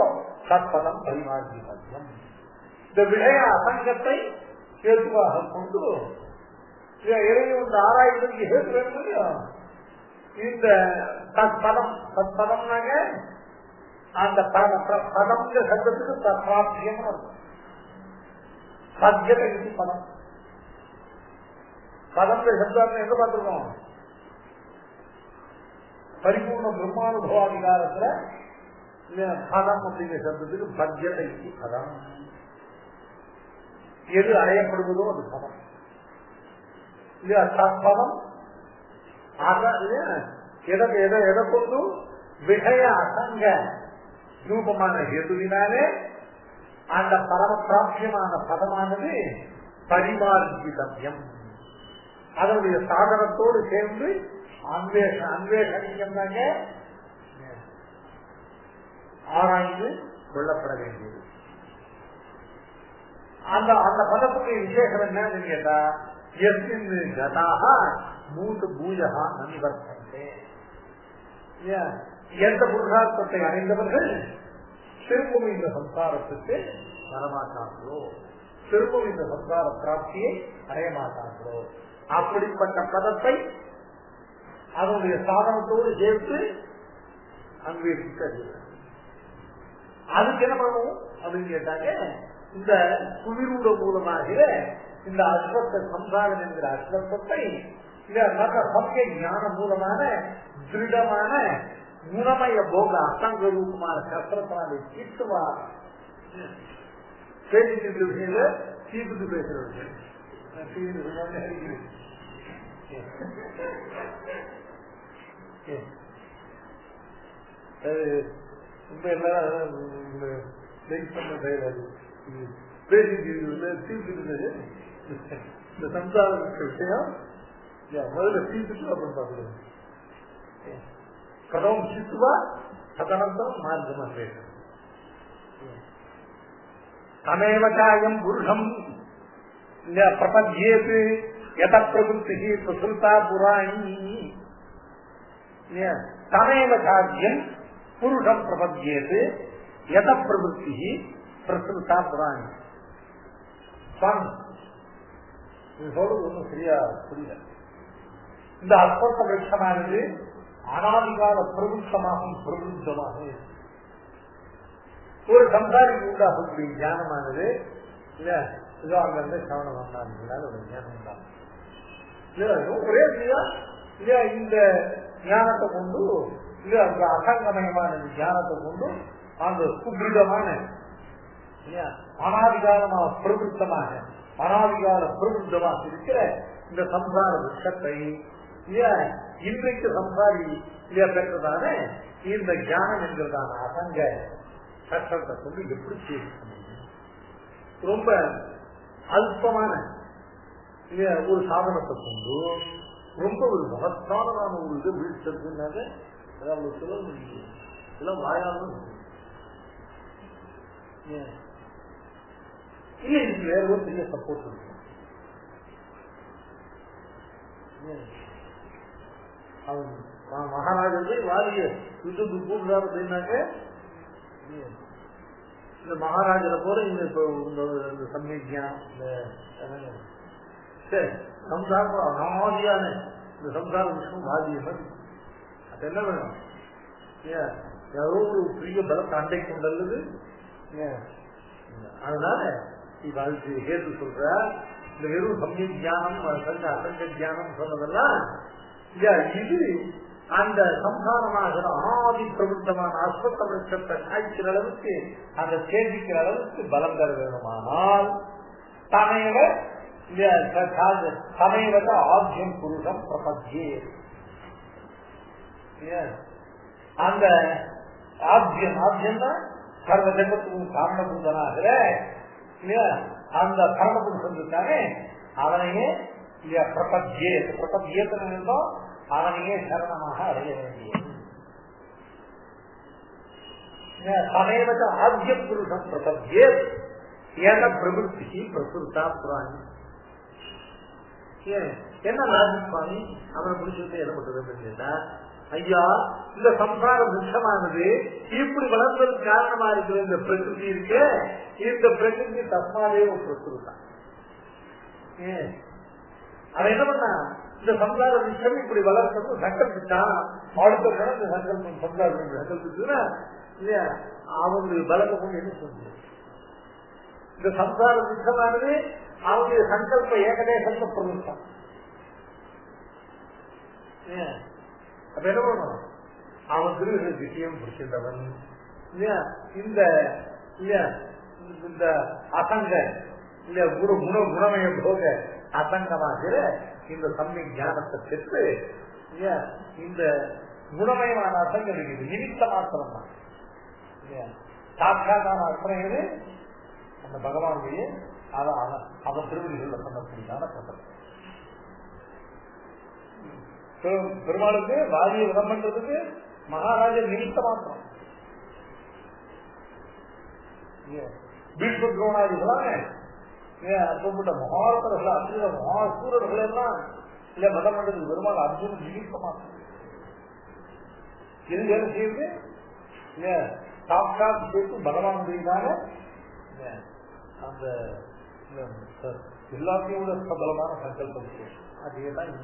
தற்பதம் பரிமார்ஜிதம். இந்த விஷய அசங்கத்தை சேதுவாக கொண்டு இறைவன் ஆராய்வதற்கு ஹேத்து வேணும் இல்லையா? இந்த தற்பதம், தற்பதம்னாங்க அந்த பதம் சப்தத்துக்கு பிராப்தியம் சத்தியத்தை பதம். பதம் சப்தம் எங்க பார்த்திருக்கோம்? பரிபூர்ண பிரம்மானுபவாதிகாரத்துல பதம் அப்படிங்கிற சப்தத்துக்கு பத்தியத்தை பதம். எது அடையப்படுவதோ அது பதம். தற்பதம் எதை கொண்டு விஷய அசங்க ரூபமான ஹேதுவினாலே அந்த பரம பிராப்தியமான பதமானது பரிமார்ஜிதம். அதனுடைய சாதனத்தோடு சேர்ந்து அன்வேஷணியம் தாங்க ஆராய்ந்து கொள்ளப்பட வேண்டியது. அந்த அந்த பதத்துக்கு விசேஷம் என்னன்னு கேட்டா கதாக மூன்று பூஜகா நன்வர்த்தே. எந்த புருஷார்த்தத்தை அடைந்தவர்கள் திரும்பவும் இந்த சம்சாரத்துக்கு வரமாட்டார்களோ, திரும்பவும் இந்த சம்சார பிராப்தியை அடைய மாட்டார்களோ அப்படிப்பட்ட பதத்தை அதனுடைய சாதனத்தோடு சேர்த்து அன்வேஷிக்க. அதுக்கு என்ன பண்ணுவோம் அப்படின்னு கேட்டாங்க, இந்த சுவிரூட மூலமாக இந்த அஸ்வத்த சம்சாரம் என்கிற அஸ்வத்தத்தை சமய ஞான மூலமான திருடமான குணமய போக அசங்க ரூபமான சஸ்திரத்தினாலே தீர்த்துவா. பேசிட்டு விஷயங்கள தீர்த்து பேசுறவர்கள் ரொம்ப எல்லாரும் பேசிட்டு தீர்த்து இந்த சம்சார விஷயம் முதல்ல தீர்த்துட்டு அப்புறம் பார்க்கணும். கதம் சித்துவா ததனந்தரம் மார்க்கமா பேசும். தமேவகாயம் புருஷம் பிரபத்யேத் யத பிரவృత్తి பிரசுதா புராணி. தமேவகாயம் புருஷம் பிரபத்யேத் யத பிரவృత్తి பிரசுதா புராணி. சொல்றது ஒன்றும் சரியா புரியல. இந்த அஸ்வத்த விருட்சமானது அனாதிகால பிரபுத்தமாகும் பிரபுத்தமாக ஒரு சம்சாரிக்கு உண்டாகக்கூடிய ஞானமானது இல்ல இதோ அங்கிருந்து சவணம் வந்தால் ஒரு ஞானம் உண்டாகும் ஒரே இல்லையா இந்த ஞானத்தை கொண்டு இல்ல அந்த அசங்கமயமான ஞானத்தை கொண்டு அந்த சுபிரமான அனாதிகாலமாக பிரபுத்தமாக அனாதிகால பிரபுத்தமாக இருக்கிற இந்த சம்சார விஷத்தை இன்றைக்கு சம்சாரி பெற்றதான இந்த ஞானம் என்கிறதான அசங்க சட்டத்தை கொண்டு எப்படி சேர்க்க முடியும்? ரொம்ப அல்பமான ஒரு சாதனத்தை கொண்டு ரொம்ப ஒரு மகத்தானமான ஒரு இது வீழ்ச்சினாக்க அதாவது சொல்ல முடியும். இதெல்லாம் வாயாலும் இல்ல இதுக்கு வேற ஒரு பெரிய சப்போர்ட் இருக்கும். அவன் மகாராஜா வாரிய யுத்தத்துக்கு கூடுறாரு அப்படின்னாக்க இந்த மகாராஜரை போல இந்த சமீஜா இந்த சம்சாரம் அனாதியான இந்த சம்சார விஷயம் வாதியம் அது என்ன வேணும்? ஏதோ ஒரு பெரிய பலத்தை அண்டை கொண்டது. அதனால இப்ப அதுக்கு கேட்டு சொல்ற இந்த வெறும் சமீப தியானம் அசங்க தியானம் சொன்னதெல்லாம் இது அந்த சம்சாரமாக ஆதி பிரபுத்தமான அஸ்வத்த விருட்சத்தை காய்க்கிற அளவுக்கு அந்த சேமிக்கிற அளவுக்கு பலம் தர வேணுமானால் சமயவத ஆத்யம் புருஷம் பிரபத்தியே அந்த ஆத்யம்னா சர்வ ஜெகத்துக்கும் காரணபூதனாகிற அந்த காரணபுருஷன் இருக்கானே அவனையே பிரபத்தியேத்தன் இருந்தோம் அவனையே சரணமாக அடைய வேண்டியது. சமயவத ஆத்யம் புருஷம் பிரபத்தியே ஏன பிரபுத்தி பிரசுத்தா புராணி என்ன ராஜஸ்வாமி அவனை பிடிச்சிட்டு என்ன பண்றது கேட்டா, ஐயா இந்த சம்சார விஷமானது இப்படி வளர்ந்ததுக்கு காரணமா இருக்கிற இந்த பிரகிருதி இருக்கு, இந்த பிரகிருதி தஸ்மாவே ஒரு பிரசுத்தான். அவன் என்ன பண்ணா இந்த சம்சார விஷயம் இப்படி வளர்க்கிறது சங்கல்பிச்சான். அடுத்த இந்த சங்கல்பம் சம்சாரம் சங்கல்பிச்சுன்னா இல்லையா அவனுடைய பலத்தை கொண்டு என்ன சொல்றது? இந்த சம்சார விஷமானது அவனுடைய சங்கல்ப ஏகதேசத்தை பிரதிஷ்டான். அப்ப என்ன பண்ணணும்? அவன் திருவிழா விஷயம் பிடிச்சிருந்தவன் இல்லையா இந்த அசங்க இல்ல குணமய போக அசங்கமாகிற இந்த சமய ஞானத்தை பெற்று இந்த குணமயமான அசங்கம் இருக்குது நிமித்த மாத்திரம் தான். சாட்சாதான அர்த்தம் எது? அந்த பகவானுடைய அவன் திருவடிகள் பண்ணக்கூடியதான பிரபலம். பெருமாளுக்கு வாதியை விதம் பண்றதுக்கு மகாராஜர் நிமித்த மாத்திரம். பீஷ்ம துரோணாதிகளான அப்பட்ட மகாரதர்கள் அர்ஜுன மகாசூரர்கள் எல்லாம் இல்ல மதம் பண்றதுக்கு பெருமாள் அர்ஜுனன் நிமித்த மாத்திரம். இது வேலை செய்யுது சாட்சாத் சேர்த்து பகவானுடையதான அந்த எல்லாத்தையும் விட பிரபலமான சங்கல்பம் அதேதான்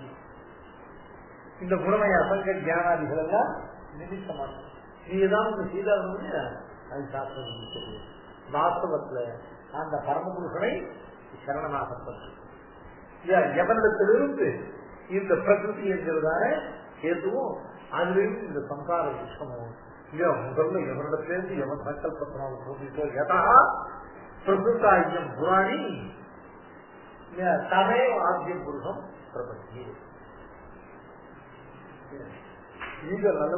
இந்த குணமய அசங்க தியானாதிகள் எல்லாம் நிமித்தமான இதுதான் இந்த சீதாரனுடைய அது சாஸ்திரம். வாஸ்தவத்துல அந்த பரமபுருஷனை சரணமாகப்பட்டு எவனிடத்திலிருந்து இந்த பிரகிருதி என்கிறதான ஏதுவும் அதிலிருந்து இந்த சம்சார விஷயமும் முதல்ல எவனிடத்திலிருந்து எவன் சங்கல்பத்தினால் சொல்லிட்டோ யதா பிரசுத்தாயம் புராணி தமேவ ஆத்யம் புருஷம் பிரபத்தி. நீங்க நல்ல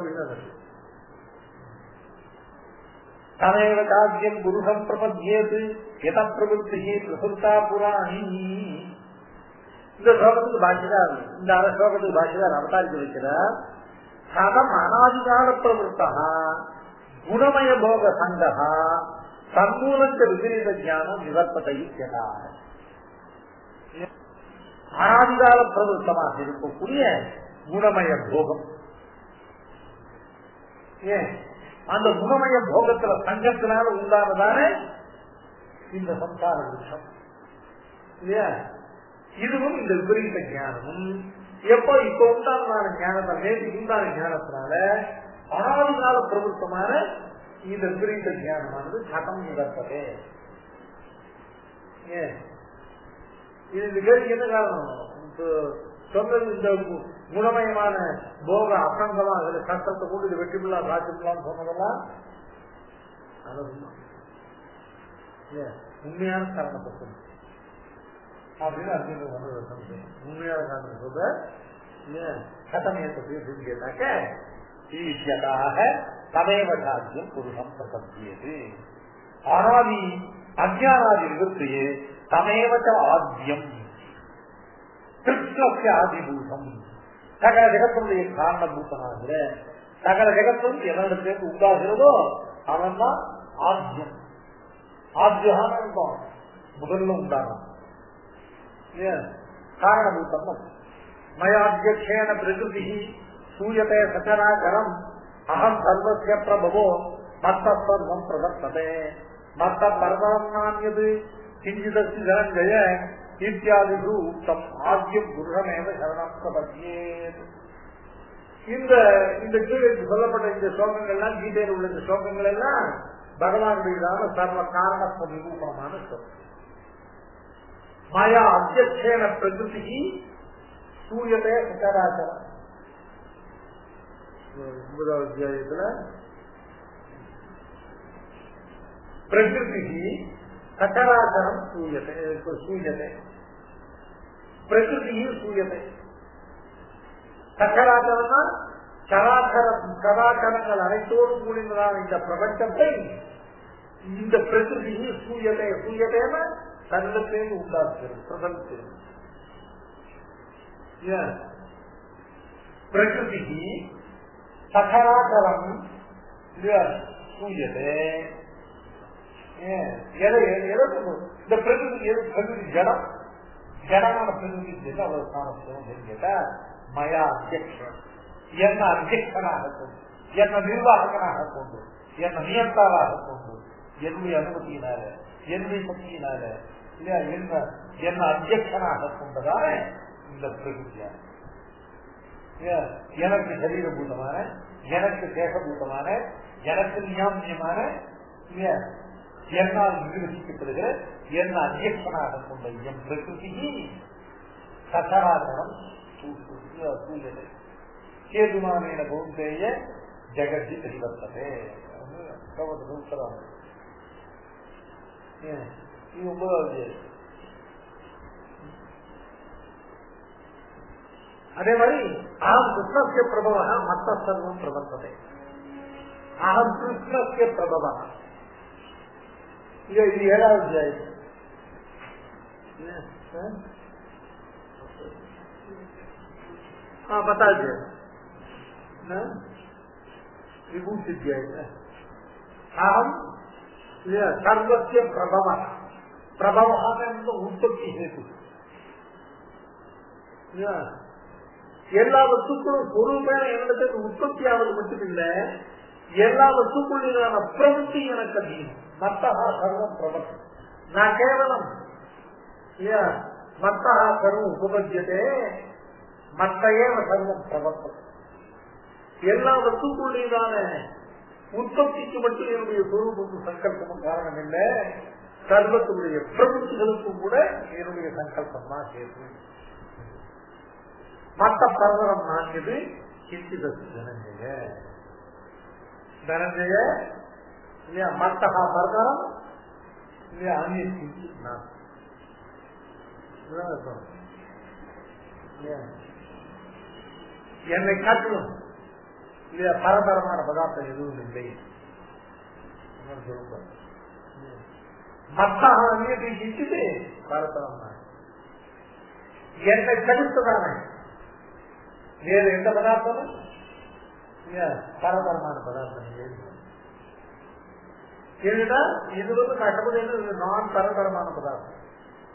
தமேவ காத்யம் புருஷம் பிரபத்தியேது யத பிரபுத்தி பிரசுத்தா புராணி. இந்த ஸ்லோகத்துக்கு பாஷிதார் இந்த ஸ்லோகத்துக்கு பாஷிதார் அவதாரிக்க வைக்கிறார். சதம் அனாதிகால பிரவருத்தா குணமய போக சங்கா சம்மூலத்த விபரீத ஞானம் நிவர்த்ததை அனாதிகால பிரவருத்தமாக இருக்கக்கூடிய குணமய போகம். அந்த குணமய போகத்துல சங்கத்தினால உண்டானதான இந்த சம்சார விஷம் இல்லையா, இதுவும் இந்த விபரீத ஞானமும் எப்போ இப்ப உண்டான ஞானத்தை நேற்று உண்டான ஞானத்தினால அனாதி கால பிரபுத்தமான இந்த விபரீத ஞானமானது கடம் நிகழ்த்ததே. இது கேள்வி என்ன காரணம்? சொன்னது இந்த குணமயமான போக அசங்கமா அதுல கஷ்டத்தை கொண்டு இது வெற்றிபில்லா ராஜ்யபில்லான்னு சொன்னதெல்லாம் உண்மையான காரணத்தை சொல்லு அப்படின்னு அர்ஜுன் வந்து உண்மையான காரணத்தை சொல்ற கட்டமையத்தை கேட்டாக்க ஈஷியதாக தமேவ ராஜ்யம் புருஷம் பிரபத்தியது. ஆனாதி அஜ்ஞானாதி விருத்தியே தமேவச்ச ஆத்யம் கிருஷ்ணஸ்ய ஆதிபூதம். சகல ஜெகத்தினுடைய காரணபூதனாகிற சகல ஜெகத்தும் எதற்கு உண்டாகிறதோ அவன் தான் ஆத்யம். ஆத்யான முதல்ல உண்டாகும் காரணபூதம். மயாத்யேன பிரகிருதி சூயத்தை சச்சராகரம் அகம் சர்வஸ்ய பிரபவோ மத்த சர்வம் பிரதர்த்ததே மத்த பரதம் நான்யது கிஞ்சிதஸ்தி தனஞ்சய இத்தியாதி உத்தம் ஆத்யம் புருஷமேவ சரணம் பிரபத்யேத். இந்த கீழே சொல்லப்பட்ட இந்த ஸ்லோகங்கள்லாம் கீதையில் உள்ள இந்த ஸ்லோகங்கள் எல்லாம் பகவானுடையதான சர்வ காரணத்துவ நிரூபணமான ஸ்லோகம். மாயா அத்தியேன பிரகிருதி சூரியத்தை சச்சராச்சரம் 9வது அத்தியாயத்துல பிரகிருதி சச்சராச்சரம் சூயத்தை பிரகிருதி சூயத்தை. சச்சராச்சரம்னா சராச்சரங்கள் அனைத்தோடு கூடினதான இந்த பிரபஞ்சத்தை இந்த பிரகிருதி சூயத்தைன தன்னிடத்திலிருந்து உண்டாக்குகிறது பிரபஞ்சம். பிரகிருதி சகராச்சரம் சூயதே. இந்த பிரகிருதி ஜடம் ஜடமான பிரகிருதி அவ்வளவு காணப்படும் கேட்டா மயா அத்தியக்ஷன் என்ன அத்தியக்ஷனாக கொண்டு என்ன நிர்வாகனாக கொண்டு என்ன நியந்தாவாக கொண்டு என்னுடைய அனுமதியினால என்னுடைய சக்தியினால இல்லையா என்ன அத்தியக்ஷனாக கொண்டதான இந்த பிரகிருதியா எனக்கு சரீரபூதமான எனக்கு தேசபூதமான எனக்கு நியாமியமான என்னால் நிர்வகிக்கப்படுகிற என்ன அத்தியக்ஷனாக கொண்ட என் பிரகிருதி சச்சராச்சரம் சூழ்நிலை கேதுமானேன கௌந்தேய ஜெகதி பரிவர்த்ததே. உத்தரம் இது 9வது. அதே மாதிரி அகம் கிருஷ்ணஸ்ய பிரபவ மத்த சர்வம் பிரவர்த்ததே. அகம் கிருஷ்ணஸ்ய பிரபவ இது 7வது அத்தியாயம். பத்தாவது விபூதி அத்தியாயம். அகம் சர்வஸ்ய பிரபவ பிரபவாக உற்பத்தி ஹேது. எல்லா வஸ்துக்களும் பொருள்மையான என்னிடத்துக்கு உற்பத்தி ஆவது மட்டும் இல்ல எல்லா வஸ்துக்குள்ளான பிரவೃತ್ತಿ எனக்கு அதிகம். மத்தஹா சர்வம் பிரவர்த்தி நான் கேவலம் மத்தஹா சர்வம் உபபத்தியதே மத்தையேவ சர்வம் பிரவர்த்தம். எல்லா வஸ்துக்குள்ளான உற்பத்திக்கு மட்டும் என்னுடைய சொரூபமும் சங்கல்பமும் காரணம் இல்லை, சர்வத்துடைய பிரவೃತ್ತಿகளுக்கும் கூட என்னுடைய சங்கல்பம் தான் சேர்த்து. மத்த பர்வரம் நான்கு கிஞ்சிதஸ்தி தனஞ்சய இல்லையா மத்தகா பர்வரம் இல்லையா அந்நிய கிஞ்சித் நான் என்னை காட்டிலும் இல்லையா பரபரமான பதார்த்தம் எதுவும் இல்லை. மத்தகா அந்நியத்தை கிஞ்சிது பரபரம் தான் என்னை தடுத்ததான வேறு எந்த பதார்த்தமும் பரபரமான பதார்த்தம் இதுதான். இது கஷ்டப்பட்டு நான் பரபரமான பதார்த்தம்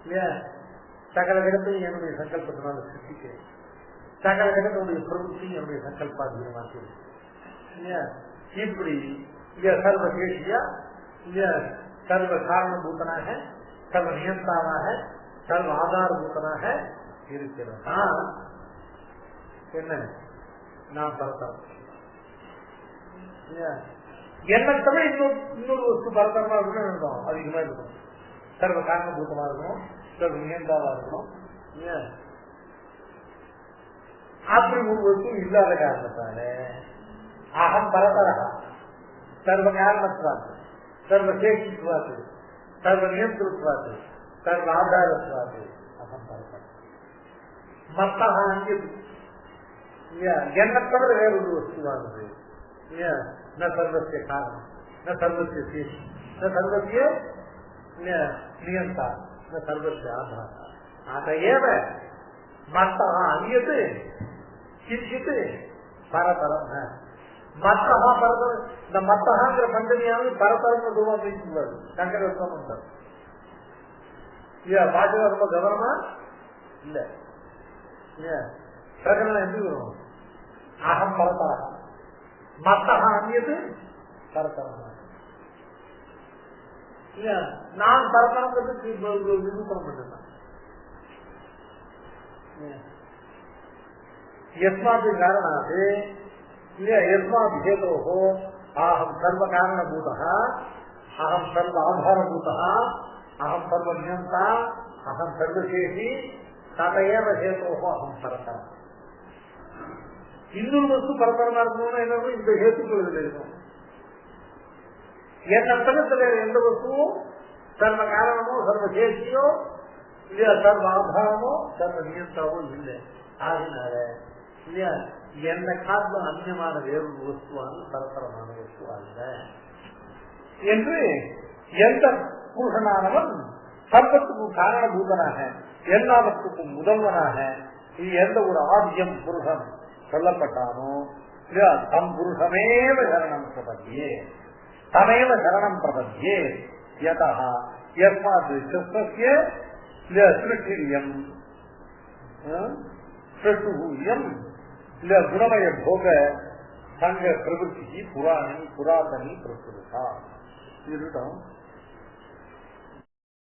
இல்லையா சகல இடத்தையும் என்னுடைய சங்கல்பத்தினால சிருஷ்டிக்கிறேன். சகல இடத்தினுடைய பிரவೃತ್ತಿ என்னுடைய சங்கல்பாதீனமாக இல்லையா இப்படி சர்வசேஷியா இல்லையா சர்வ காரணபூத்தனாக சர்வ நியந்தாவாக சர்வ ஆதாரபூத்தனாக இருக்கிறதா என்ன நான் பரத்தரம். என்ன தவிர இன்னொரு வஸ்து பரத்தரமா இருக்கணும், அதிகமா இருக்கணும், சர்வ காரணபூதமா இருக்கணும், சர்வ நியந்தாவா இருக்கணும். அப்படி ஒரு வஸ்து இல்லாத காரணத்தால அகம் பரதரகா சர்வ காரணத்வாது, சர்வ சேஷித்வாது, சர்வ நியந்திரத்வாது, சர்வ ஆதாரத்வாது அகம் பரதரகா. மத்தகா அங்கியது என்ன தவிர வேறொரு வஸ்துவானது ந சர்வசிய காரணம், ந சர்வசிய சேஷி, ந சர்வசிய நியந்தா, ந சர்வசிய ஆதாரா. அதையேவ மத்தகா அங்கியது கிஞ்சித் பரதரம். மத்தகா பரதரம். இந்த மத்தகாங்கிற பண்டனியாவது பரதரம் சொல்லுவாங்க சங்கர பாட்டு ரொம்ப கவனமா இல்ல. பிரகடனம் எப்படி வரும்? அகம் பரதரம் மத்தகா அங்கியது பரதரம். நான் பரதரங்கிறது நிரூபணம் பண்ணேன். यस्मात् कारणात् यस्मात् हेतोः अहं सर्व कारणभूतः, अहं सर्व आधारभूतः, अहं सर्व नियन्ता, अहं सर्वशेषी, तत एव हेतोः अहं परतरः. இன்னொரு வஸ்து பரபரமா இருக்கணும்னா என்ன, இந்த ஹேத்துக்கள் இதுல இருக்கும். என் அர்த்தத்தில் வேற எந்த வஸ்துவோ சர்வ காரணமோ சர்வ சேஷியோ இல்லையா சர்வ ஆதாரமோ சர்வ நியந்தாவோ இல்லை. ஆகினால இல்லையா எந்த காரணம் அந்நியமான வேறொரு வஸ்துவான பரபரமான வஸ்துவாங்க என்று எந்த புருஷனானவன் சர்வத்துக்கும் காரணபூதனாக எல்லாவற்றுக்கும் முதல்வனாக எந்த ஒரு ஆதியம் புருஷன் சொல்லப்பட்டானோ இல்லையா தம் புருஷமேவ சரணம் பிரபத்தியே, தமேவ சரணம் பிரபத்தியே. யதா யஸ்மாத் கிருஷ்ணஸ்ய சிருஷ்டிரியம் சட்டுயம் இல்ல குணமய போக சங்க பிரவருத்தி புராணி புராதனி பிரசுரா இருக்கட்டும்.